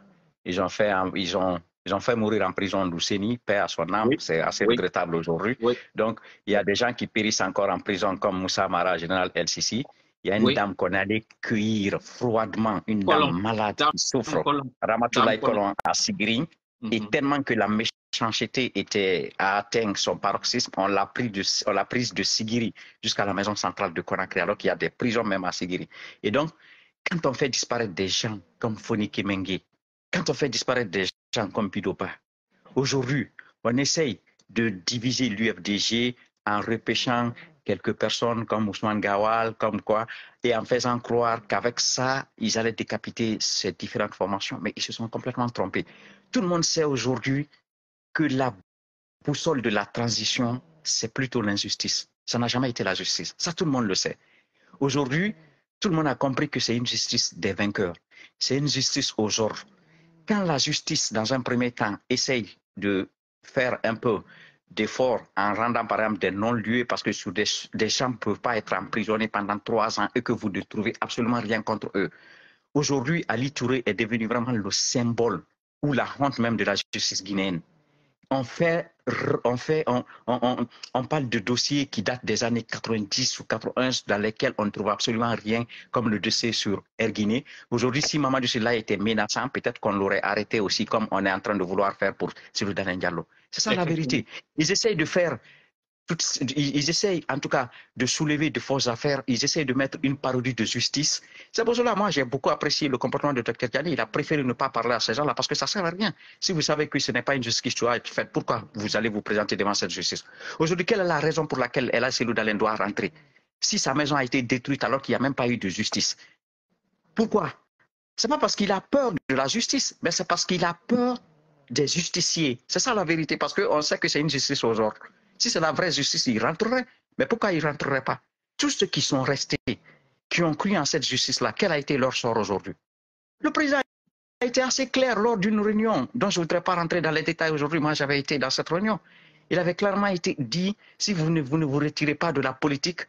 ils ont fait mourir en prison Lousseni, paix à son âme, c'est assez regrettable aujourd'hui. Donc, il y a des gens qui périssent encore en prison comme Moussa Mara, général El Sisi. Il y a une dame qu'on allait cueillir froidement, une dame malade qui souffre, Ramatoulaye Kolon à Sigiri. Et tellement que la méchanceté a atteint son paroxysme, on l'a prise de Sigiri jusqu'à la maison centrale de Conakry, alors qu'il y a des prisons même à Sigiri. Et donc, quand on fait disparaître des gens comme Foni Kemengue, quand on fait disparaître des gens comme Pidopa, aujourd'hui, on essaye de diviser l'UFDG en repêchant quelques personnes comme Ousmane Gawal, comme quoi, et en faisant croire qu'avec ça, ils allaient décapiter ces différentes formations, mais ils se sont complètement trompés. Tout le monde sait aujourd'hui que la boussole de la transition, c'est plutôt l'injustice. Ça n'a jamais été la justice. Ça, tout le monde le sait. Aujourd'hui, tout le monde a compris que c'est une justice des vainqueurs. C'est une justice aux ordres. Quand la justice, dans un premier temps, essaye de faire un peu d'effort en rendant, par exemple, des non-lieux, parce que sur des gens ne peuvent pas être emprisonnés pendant 3 ans et que vous ne trouvez absolument rien contre eux. Aujourd'hui, Ali Touré est devenu vraiment le symbole ou la honte même de la justice guinéenne. On parle de dossiers qui datent des années 90 ou 81 dans lesquels on ne trouve absolument rien, comme le dossier sur Air Guinée. Aujourd'hui, si Mamadou Sylla était menaçant, peut-être qu'on l'aurait arrêté aussi, comme on est en train de vouloir faire pour Cyril Dalein Diallo. C'est ça la vérité. Ils essayent de faire... Ils essayent en tout cas de soulever de fausses affaires, ils essayent de mettre une parodie de justice. C'est pour cela, moi j'ai beaucoup apprécié le comportement de Dr Diani. Il a préféré ne pas parler à ces gens-là parce que ça ne sert à rien. Si vous savez que ce n'est pas une justice qui doit être faite, pourquoi vous allez vous présenter devant cette justice? Aujourd'hui, quelle est la raison pour laquelle El Hadj Cellou Dalein doit rentrer? Si sa maison a été détruite alors qu'il n'y a même pas eu de justice. Pourquoi? Ce n'est pas parce qu'il a peur de la justice, mais c'est parce qu'il a peur des justiciers. C'est ça la vérité, parce qu'on sait que c'est une justice aux ordres. Si c'est la vraie justice, ils rentreraient. Mais pourquoi ils ne rentreraient pas? Tous ceux qui sont restés, qui ont cru en cette justice-là, quel a été leur sort aujourd'hui? Le président a été assez clair lors d'une réunion dont je ne voudrais pas rentrer dans les détails aujourd'hui. Moi, j'avais été dans cette réunion. Il avait clairement été dit, si vous ne vous retirez pas de la politique,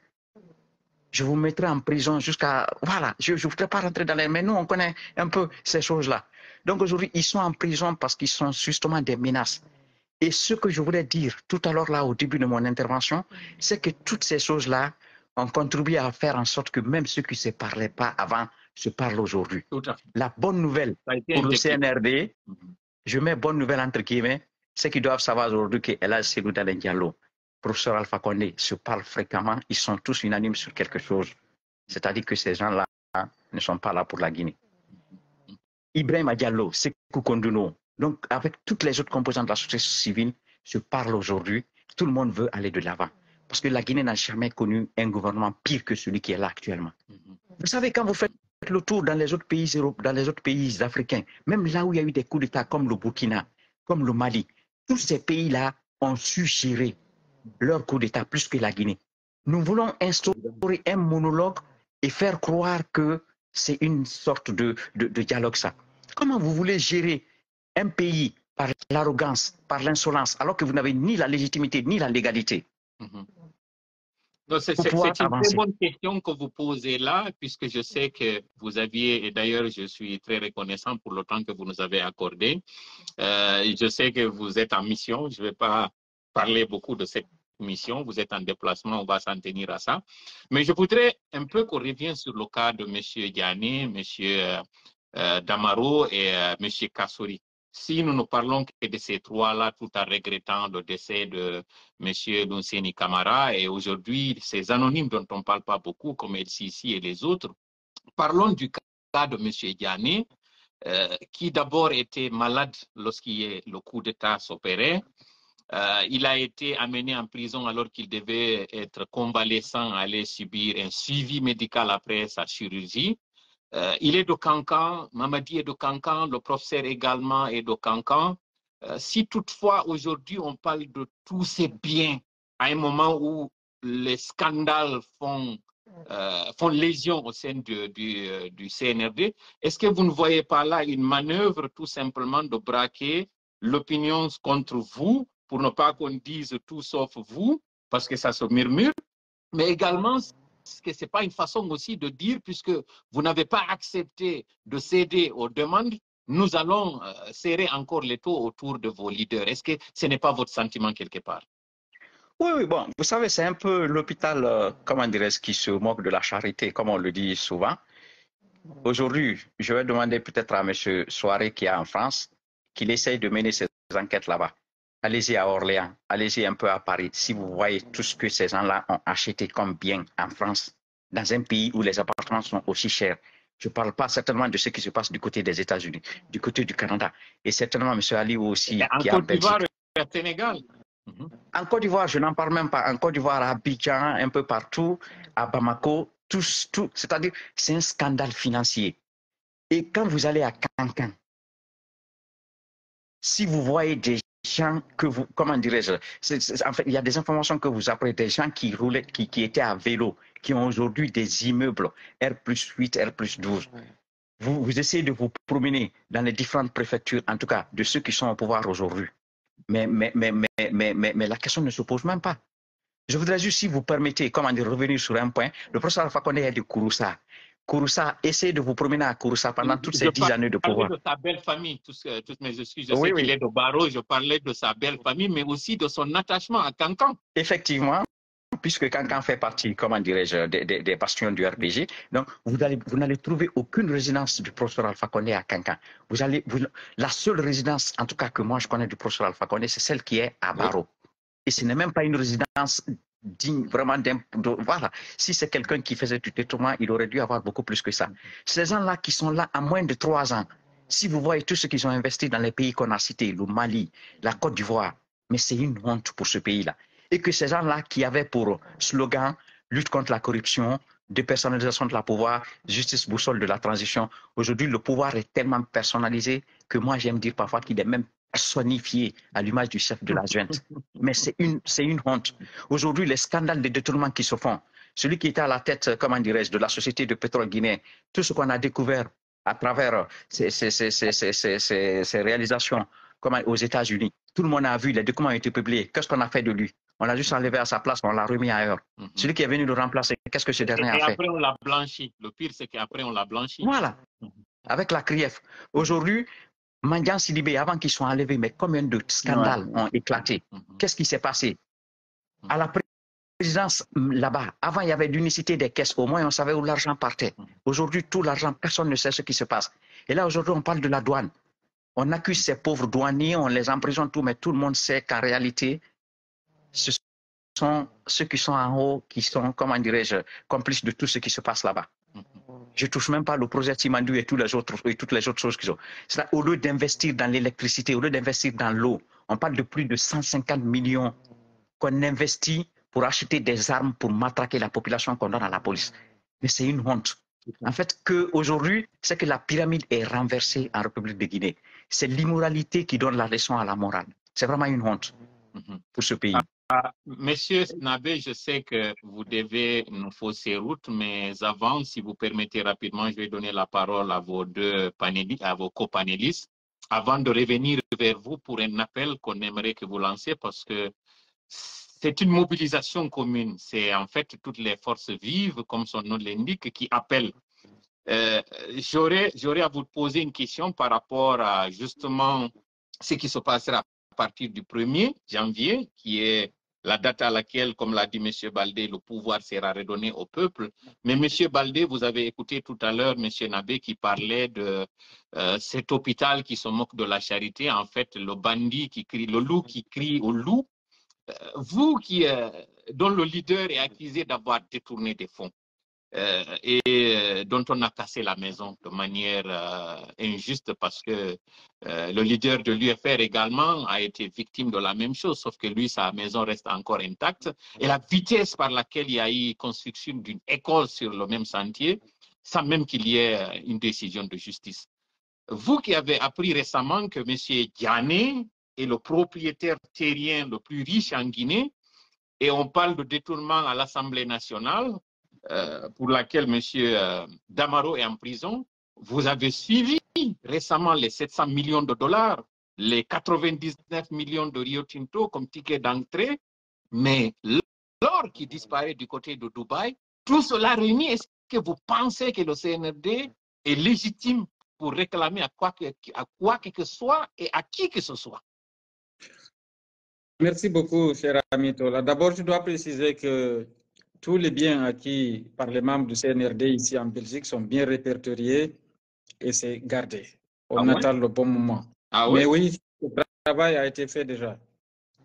je vous mettrai en prison jusqu'à... Voilà, je ne voudrais pas rentrer dans les... Mais nous, on connaît un peu ces choses-là. Donc aujourd'hui, ils sont en prison parce qu'ils sont justement des menaces. Et ce que je voulais dire tout à l'heure, là, au début de mon intervention, c'est que toutes ces choses-là ont contribué à faire en sorte que même ceux qui ne se parlaient pas avant se parlent aujourd'hui. La bonne nouvelle pour le CNRD, je mets bonne nouvelle entre guillemets, c'est qu'ils doivent savoir aujourd'hui que El Hadj Cellou Dalein Diallo, professeur Alpha Condé, se parlent fréquemment, ils sont tous unanimes sur quelque chose. C'est-à-dire que ces gens-là ne sont pas là pour la Guinée. Ibrahima Diallo, Sékou Konduno, donc avec toutes les autres composantes de la société civile, se parlent aujourd'hui. Tout le monde veut aller de l'avant. Parce que la Guinée n'a jamais connu un gouvernement pire que celui qui est là actuellement. Vous savez, quand vous faites le tour dans les autres pays africains, même là où il y a eu des coups d'État comme le Burkina, comme le Mali, tous ces pays-là ont su gérer leur coup d'État plus que la Guinée. Nous voulons instaurer un monologue et faire croire que c'est une sorte de dialogue, ça. Comment vous voulez gérer un pays par l'arrogance, par l'insolence, alors que vous n'avez ni la légitimité ni la légalité? C'est une très bonne question que vous posez là, puisque je sais que vous aviez, et d'ailleurs je suis très reconnaissant pour le temps que vous nous avez accordé. Je sais que vous êtes en mission, je ne vais pas parler beaucoup de cette mission, vous êtes en déplacement, on va s'en tenir à ça. Mais je voudrais un peu qu'on revienne sur le cas de M. Diané, M. Damaro et M. Kassory. Si nous ne parlons que de ces trois-là, tout en regrettant le décès de M. Lunseni Camara et aujourd'hui ces anonymes dont on ne parle pas beaucoup, comme LCC et les autres, parlons du cas de M. Diané, qui d'abord était malade lorsqu'il le coup d'État s'opérait. Il a été amené en prison alors qu'il devait être convalescent, aller subir un suivi médical après sa chirurgie. Il est de Cancan, Mamadi est de Cancan, le professeur également est de Cancan. Si toutefois aujourd'hui on parle de tous ces biens à un moment où les scandales font légion au sein du CNRD, est-ce que vous ne voyez pas là une manœuvre tout simplement de braquer l'opinion contre vous, pour ne pas qu'on dise tout sauf vous, parce que ça se murmure, mais également que ce n'est pas une façon aussi de dire, puisque vous n'avez pas accepté de céder aux demandes, nous allons serrer encore les taux autour de vos leaders. Est-ce que ce n'est pas votre sentiment quelque part? Oui, bon, vous savez, c'est un peu l'hôpital, comment dirais-je, qui se moque de la charité, comme on le dit souvent. Aujourd'hui, je vais demander peut-être à M. Soiré qui est en France, qu'il essaye de mener ses enquêtes là-bas. Allez-y à Orléans, allez-y un peu à Paris. Si vous voyez tout ce que ces gens-là ont acheté comme bien en France, dans un pays où les appartements sont aussi chers, je ne parle pas certainement de ce qui se passe du côté des États-Unis, du côté du Canada. Et certainement, M. Aliou aussi, en qui est Côte en Belgique. d'Ivoire et au Sénégal. En Côte d'Ivoire, je n'en parle même pas. En Côte d'Ivoire, à Abidjan, un peu partout, à Bamako, tout. C'est-à-dire, c'est un scandale financier. Et quand vous allez à Cancan, si vous voyez des gens que vous, comment dirais-je, en fait, il y a des informations que vous apprenez, des gens qui roulaient, qui étaient à vélo, qui ont aujourd'hui des immeubles R+8, R+12. Vous essayez de vous promener dans les différentes préfectures, en tout cas de ceux qui sont au pouvoir aujourd'hui. Mais la question ne se pose même pas. Je voudrais juste, si vous permettez, comment dire, revenir sur un point. Le professeur Alpha Condé est de Kouroussa. Kouroussa, essayez de vous promener à Kouroussa pendant toutes ces 10 années de pouvoir. Je parlais de sa belle famille, toutes mes excuses. Je sais qu'il est de Barreau, je parlais de sa belle famille, mais aussi de son attachement à Cancan. Effectivement, puisque Cancan fait partie, comment dirais-je, des bastions du RPG. Donc, vous n'allez trouver aucune résidence du professeur Alpha Condé à Cancan. La seule résidence, en tout cas que moi je connais du professeur Alpha Condé, c'est celle qui est à Barreau. Et ce n'est même pas une résidence digne vraiment voilà. Si c'est quelqu'un qui faisait du détournement, il aurait dû avoir beaucoup plus que ça. Ces gens-là qui sont là à moins de 3 ans, si vous voyez tout ce qu'ils ont investi dans les pays qu'on a cités, le Mali, la Côte d'Ivoire, mais c'est une honte pour ce pays-là. Et que ces gens-là qui avaient pour slogan lutte contre la corruption, dépersonnalisation de la pouvoir, justice boussole de la transition, aujourd'hui le pouvoir est tellement personnalisé que moi j'aime dire parfois qu'il est même personnifié à l'image du chef de la junte. Mais c'est une honte. Aujourd'hui, les scandales de détournement qui se font, celui qui était à la tête, comment dirais-je, de la société de pétrole guinéen, tout ce qu'on a découvert à travers ces réalisations comme aux États-Unis, tout le monde a vu, les documents ont été publiés. Qu'est-ce qu'on a fait de lui? On l'a juste enlevé à sa place, on l'a remis ailleurs. Celui qui est venu le remplacer, qu'est-ce que ce dernier a fait? Et après, on l'a blanchi. Le pire, c'est qu'après, on l'a blanchi. Voilà, avec la CRIEF. Aujourd'hui, Mandian Sidibé, avant qu'ils soient enlevés, mais combien de scandales ont éclaté? Qu'est-ce qui s'est passé? À la présidence là-bas, avant il y avait l'unicité des caisses, au moins on savait où l'argent partait. Aujourd'hui, tout l'argent, personne ne sait ce qui se passe. Et là, aujourd'hui, on parle de la douane. On accuse ces pauvres douaniers, on les emprisonne tout, mais tout le monde sait qu'en réalité, ce sont ceux qui sont en haut, qui sont, comment dirais-je, complices de tout ce qui se passe là-bas. Je ne touche même pas le projet Timandu et toutes les autres choses qui sont. Au lieu d'investir dans l'électricité, au lieu d'investir dans l'eau, on parle de plus de 150 millions qu'on investit pour acheter des armes pour matraquer la population qu'on donne à la police. Mais c'est une honte. En fait, qu'aujourd'hui, c'est que la pyramide est renversée en République de Guinée. C'est l'immoralité qui donne la leçon à la morale. C'est vraiment une honte pour ce pays. Monsieur Nabé, je sais que vous devez nous fausser route, mais avant, si vous permettez rapidement, je vais donner la parole à vos à vos copanélistes, avant de revenir vers vous pour un appel qu'on aimerait que vous lanciez, parce que c'est une mobilisation commune. C'est en fait toutes les forces vives, comme son nom l'indique, qui appellent. J'aurais à vous poser une question par rapport à justement ce qui se passera à partir du 1er janvier, qui est la date à laquelle, comme l'a dit M. Baldé, le pouvoir sera redonné au peuple. Mais M. Baldé, vous avez écouté tout à l'heure M. Nabé qui parlait de cet hôpital qui se moque de la charité. En fait, le bandit qui crie, le loup qui crie au loup. Vous dont le leader est accusé d'avoir détourné des fonds et dont on a cassé la maison de manière injuste parce que le leader de l'UFR également a été victime de la même chose, sauf que lui, sa maison reste encore intacte. Et la vitesse par laquelle il y a eu construction d'une école sur le même sentier, sans même qu'il y ait une décision de justice. Vous qui avez appris récemment que M. Diané est le propriétaire terrien le plus riche en Guinée, et on parle de détournement à l'Assemblée nationale, pour laquelle M. Damaro est en prison. Vous avez suivi récemment les 700 millions de dollars, les 99 millions de Rio Tinto comme ticket d'entrée, mais l'or qui disparaît du côté de Dubaï, tout cela réuni, est-ce que vous pensez que le CNRD est légitime pour réclamer à quoi que ce soit et à qui que ce soit? Merci beaucoup, cher ami Tola. D'abord, je dois préciser que tous les biens acquis par les membres du CNRD ici en Belgique sont bien répertoriés et c'est gardé. On attend le bon moment. Ah oui? Mais oui, le travail a été fait déjà.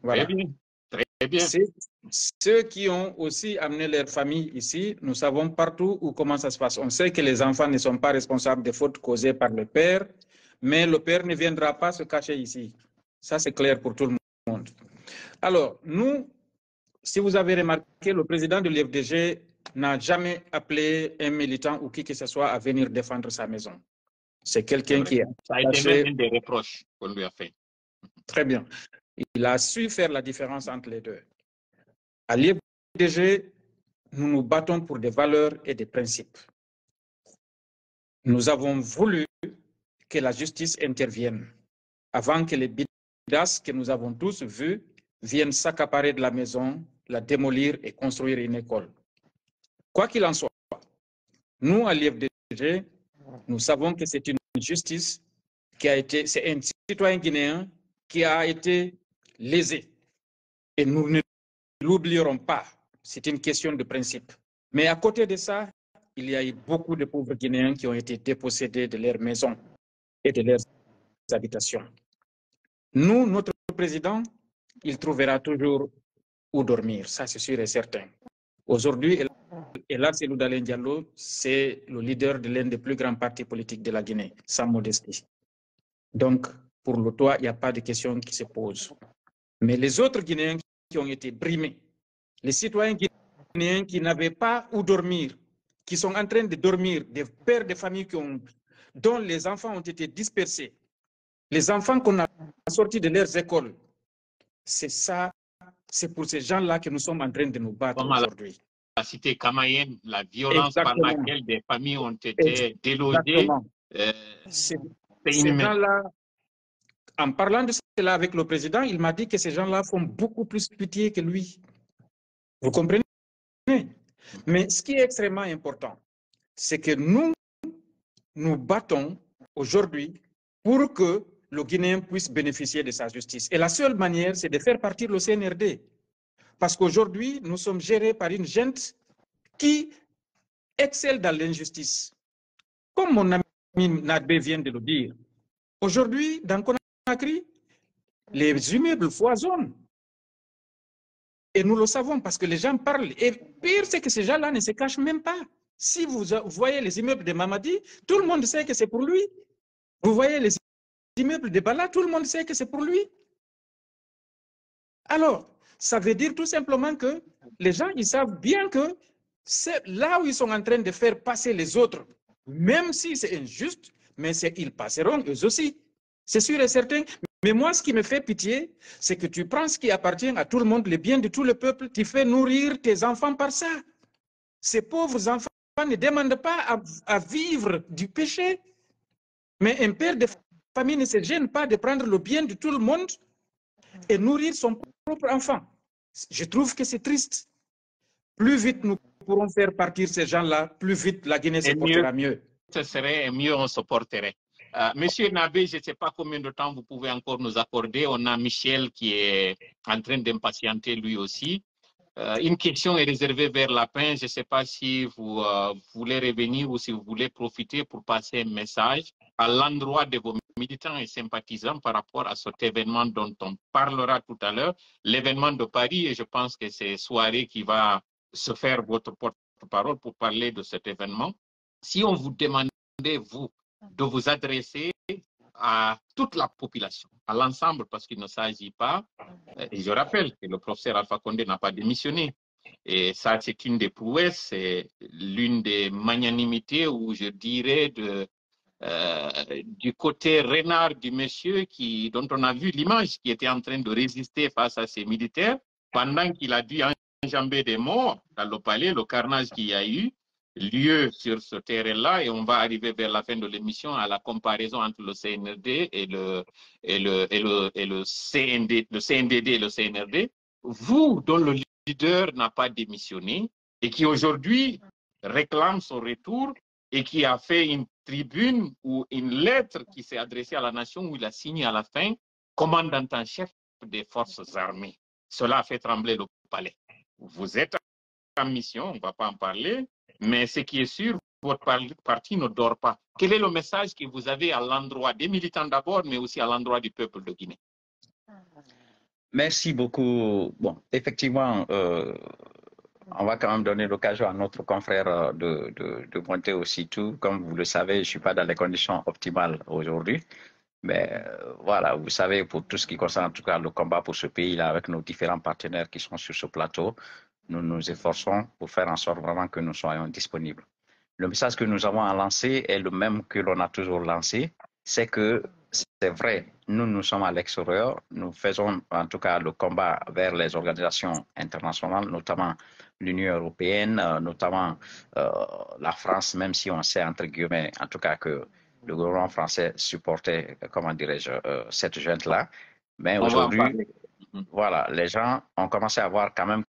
Voilà. Très bien. Très bien. Ceux qui ont aussi amené leur famille ici, nous savons partout où comment ça se passe. On sait que les enfants ne sont pas responsables des fautes causées par le père, mais le père ne viendra pas se cacher ici. Ça, c'est clair pour tout le monde. Alors, nous, si vous avez remarqué, le président de l'IFDG n'a jamais appelé un militant ou qui que ce soit à venir défendre sa maison. C'est quelqu'un qui est Ça a été même un des reproches qu'on lui a fait. Très bien. Il a su faire la différence entre les deux. À l'IFDG, nous nous battons pour des valeurs et des principes. Nous avons voulu que la justice intervienne avant que les bidas que nous avons tous vus viennent s'accaparer de la maison, la démolir et construire une école. Quoi qu'il en soit, nous, à l'IFDG, nous savons que c'est une justice qui a été, c'est un citoyen guinéen qui a été lésé. Et nous ne l'oublierons pas. C'est une question de principe. Mais à côté de ça, il y a eu beaucoup de pauvres Guinéens qui ont été dépossédés de leurs maisons et de leurs habitations. Nous, notre président, il trouvera toujours où dormir. Ça, c'est sûr et certain. Aujourd'hui, Ella Selou Dalein Diallo, c'est le leader de l'un des plus grands partis politiques de la Guinée, sans modestie. Donc, pour le toit, il n'y a pas de question qui se pose. Mais les autres Guinéens qui ont été brimés, les citoyens guinéens qui n'avaient pas où dormir, qui sont en train de dormir, des pères de famille dont les enfants ont été dispersés, les enfants qu'on a sortis de leurs écoles, c'est ça, c'est pour ces gens-là que nous sommes en train de nous battre aujourd'hui. La cité Kamayen, la violence Exactement. par laquelle des familles ont été délogées, ces gens-là, en parlant de cela avec le président, il m'a dit que ces gens-là font beaucoup plus pitié que lui. Vous comprenez? Mais ce qui est extrêmement important, c'est que nous battons aujourd'hui pour que le Guinéen puisse bénéficier de sa justice. Et la seule manière, c'est de faire partir le CNRD. Parce qu'aujourd'hui, nous sommes gérés par une gente qui excelle dans l'injustice. Comme mon ami Nadbe vient de le dire, aujourd'hui, dans Conakry, les immeubles foisonnent. Et nous le savons parce que les gens parlent. Et pire, c'est que ces gens-là ne se cachent même pas. Si vous voyez les immeubles de Mamadi, tout le monde sait que c'est pour lui. Vous voyez les immeubles de Bala, tout le monde sait que c'est pour lui. Alors, ça veut dire tout simplement que les gens, ils savent bien que c'est là où ils sont en train de faire passer les autres, même si c'est injuste, mais ils passeront eux aussi. C'est sûr et certain. Mais moi, ce qui me fait pitié, c'est que tu prends ce qui appartient à tout le monde, les biens de tout le peuple, tu fais nourrir tes enfants par ça. Ces pauvres enfants ne demandent pas à vivre du péché. Mais un père de famille ne se gêne pas de prendre le bien de tout le monde et nourrir son propre enfant. Je trouve que c'est triste. Plus vite nous pourrons faire partir ces gens-là, plus vite la Guinée se portera mieux. Ce serait mieux, on se porterait. Monsieur Nabé, je ne sais pas combien de temps vous pouvez encore nous accorder. On a Michel qui est en train d'impatienter lui aussi. Une question est réservée vers la fin. Je ne sais pas si vous voulez revenir ou si vous voulez profiter pour passer un message à l'endroit de vos militants et sympathisants par rapport à cet événement dont on parlera tout à l'heure, l'événement de Paris. Et je pense que c'est Soirée qui va se faire votre porte-parole pour parler de cet événement. Si on vous demandait, vous, de vous adresser à toute la population, à l'ensemble, parce qu'il ne s'agit pas, et je rappelle que le professeur Alpha Condé n'a pas démissionné, et ça c'est une des prouesses, c'est l'une des magnanimités, ou je dirais du côté renard du monsieur dont on a vu l'image, qui était en train de résister face à ces militaires, pendant qu'il a dû enjamber des morts dans le palais, le carnage qu'il y a eu lieu sur ce terrain-là, et on va arriver vers la fin de l'émission à la comparaison entre le CNRD et le CNDD et le CNRD. Vous, dont le leader n'a pas démissionné et qui aujourd'hui réclame son retour et qui a fait une tribune ou une lettre qui s'est adressée à la nation où il a signé à la fin, commandant en chef des forces armées. Cela a fait trembler le palais. Vous êtes en mission, on ne va pas en parler, mais ce qui est sûr, votre parti ne dort pas. Quel est le message que vous avez à l'endroit des militants d'abord, mais aussi à l'endroit du peuple de Guinée? Merci beaucoup. Bon, effectivement, on va quand même donner l'occasion à notre confrère de pointer aussi tout. Comme vous le savez, je ne suis pas dans les conditions optimales aujourd'hui. Mais voilà, vous savez, pour tout ce qui concerne en tout cas le combat pour ce pays-là, avec nos différents partenaires qui sont sur ce plateau, nous nous efforçons pour faire en sorte vraiment que nous soyons disponibles. Le message que nous avons à lancer est le même que l'on a toujours lancé, c'est que c'est vrai, nous sommes à l'extérieur, nous faisons en tout cas le combat vers les organisations internationales, notamment l'Union européenne, notamment la France, même si on sait entre guillemets en tout cas que le gouvernement français supportait, comment dirais-je, cette junte-là. Mais aujourd'hui, voilà, les gens ont commencé à voir quand même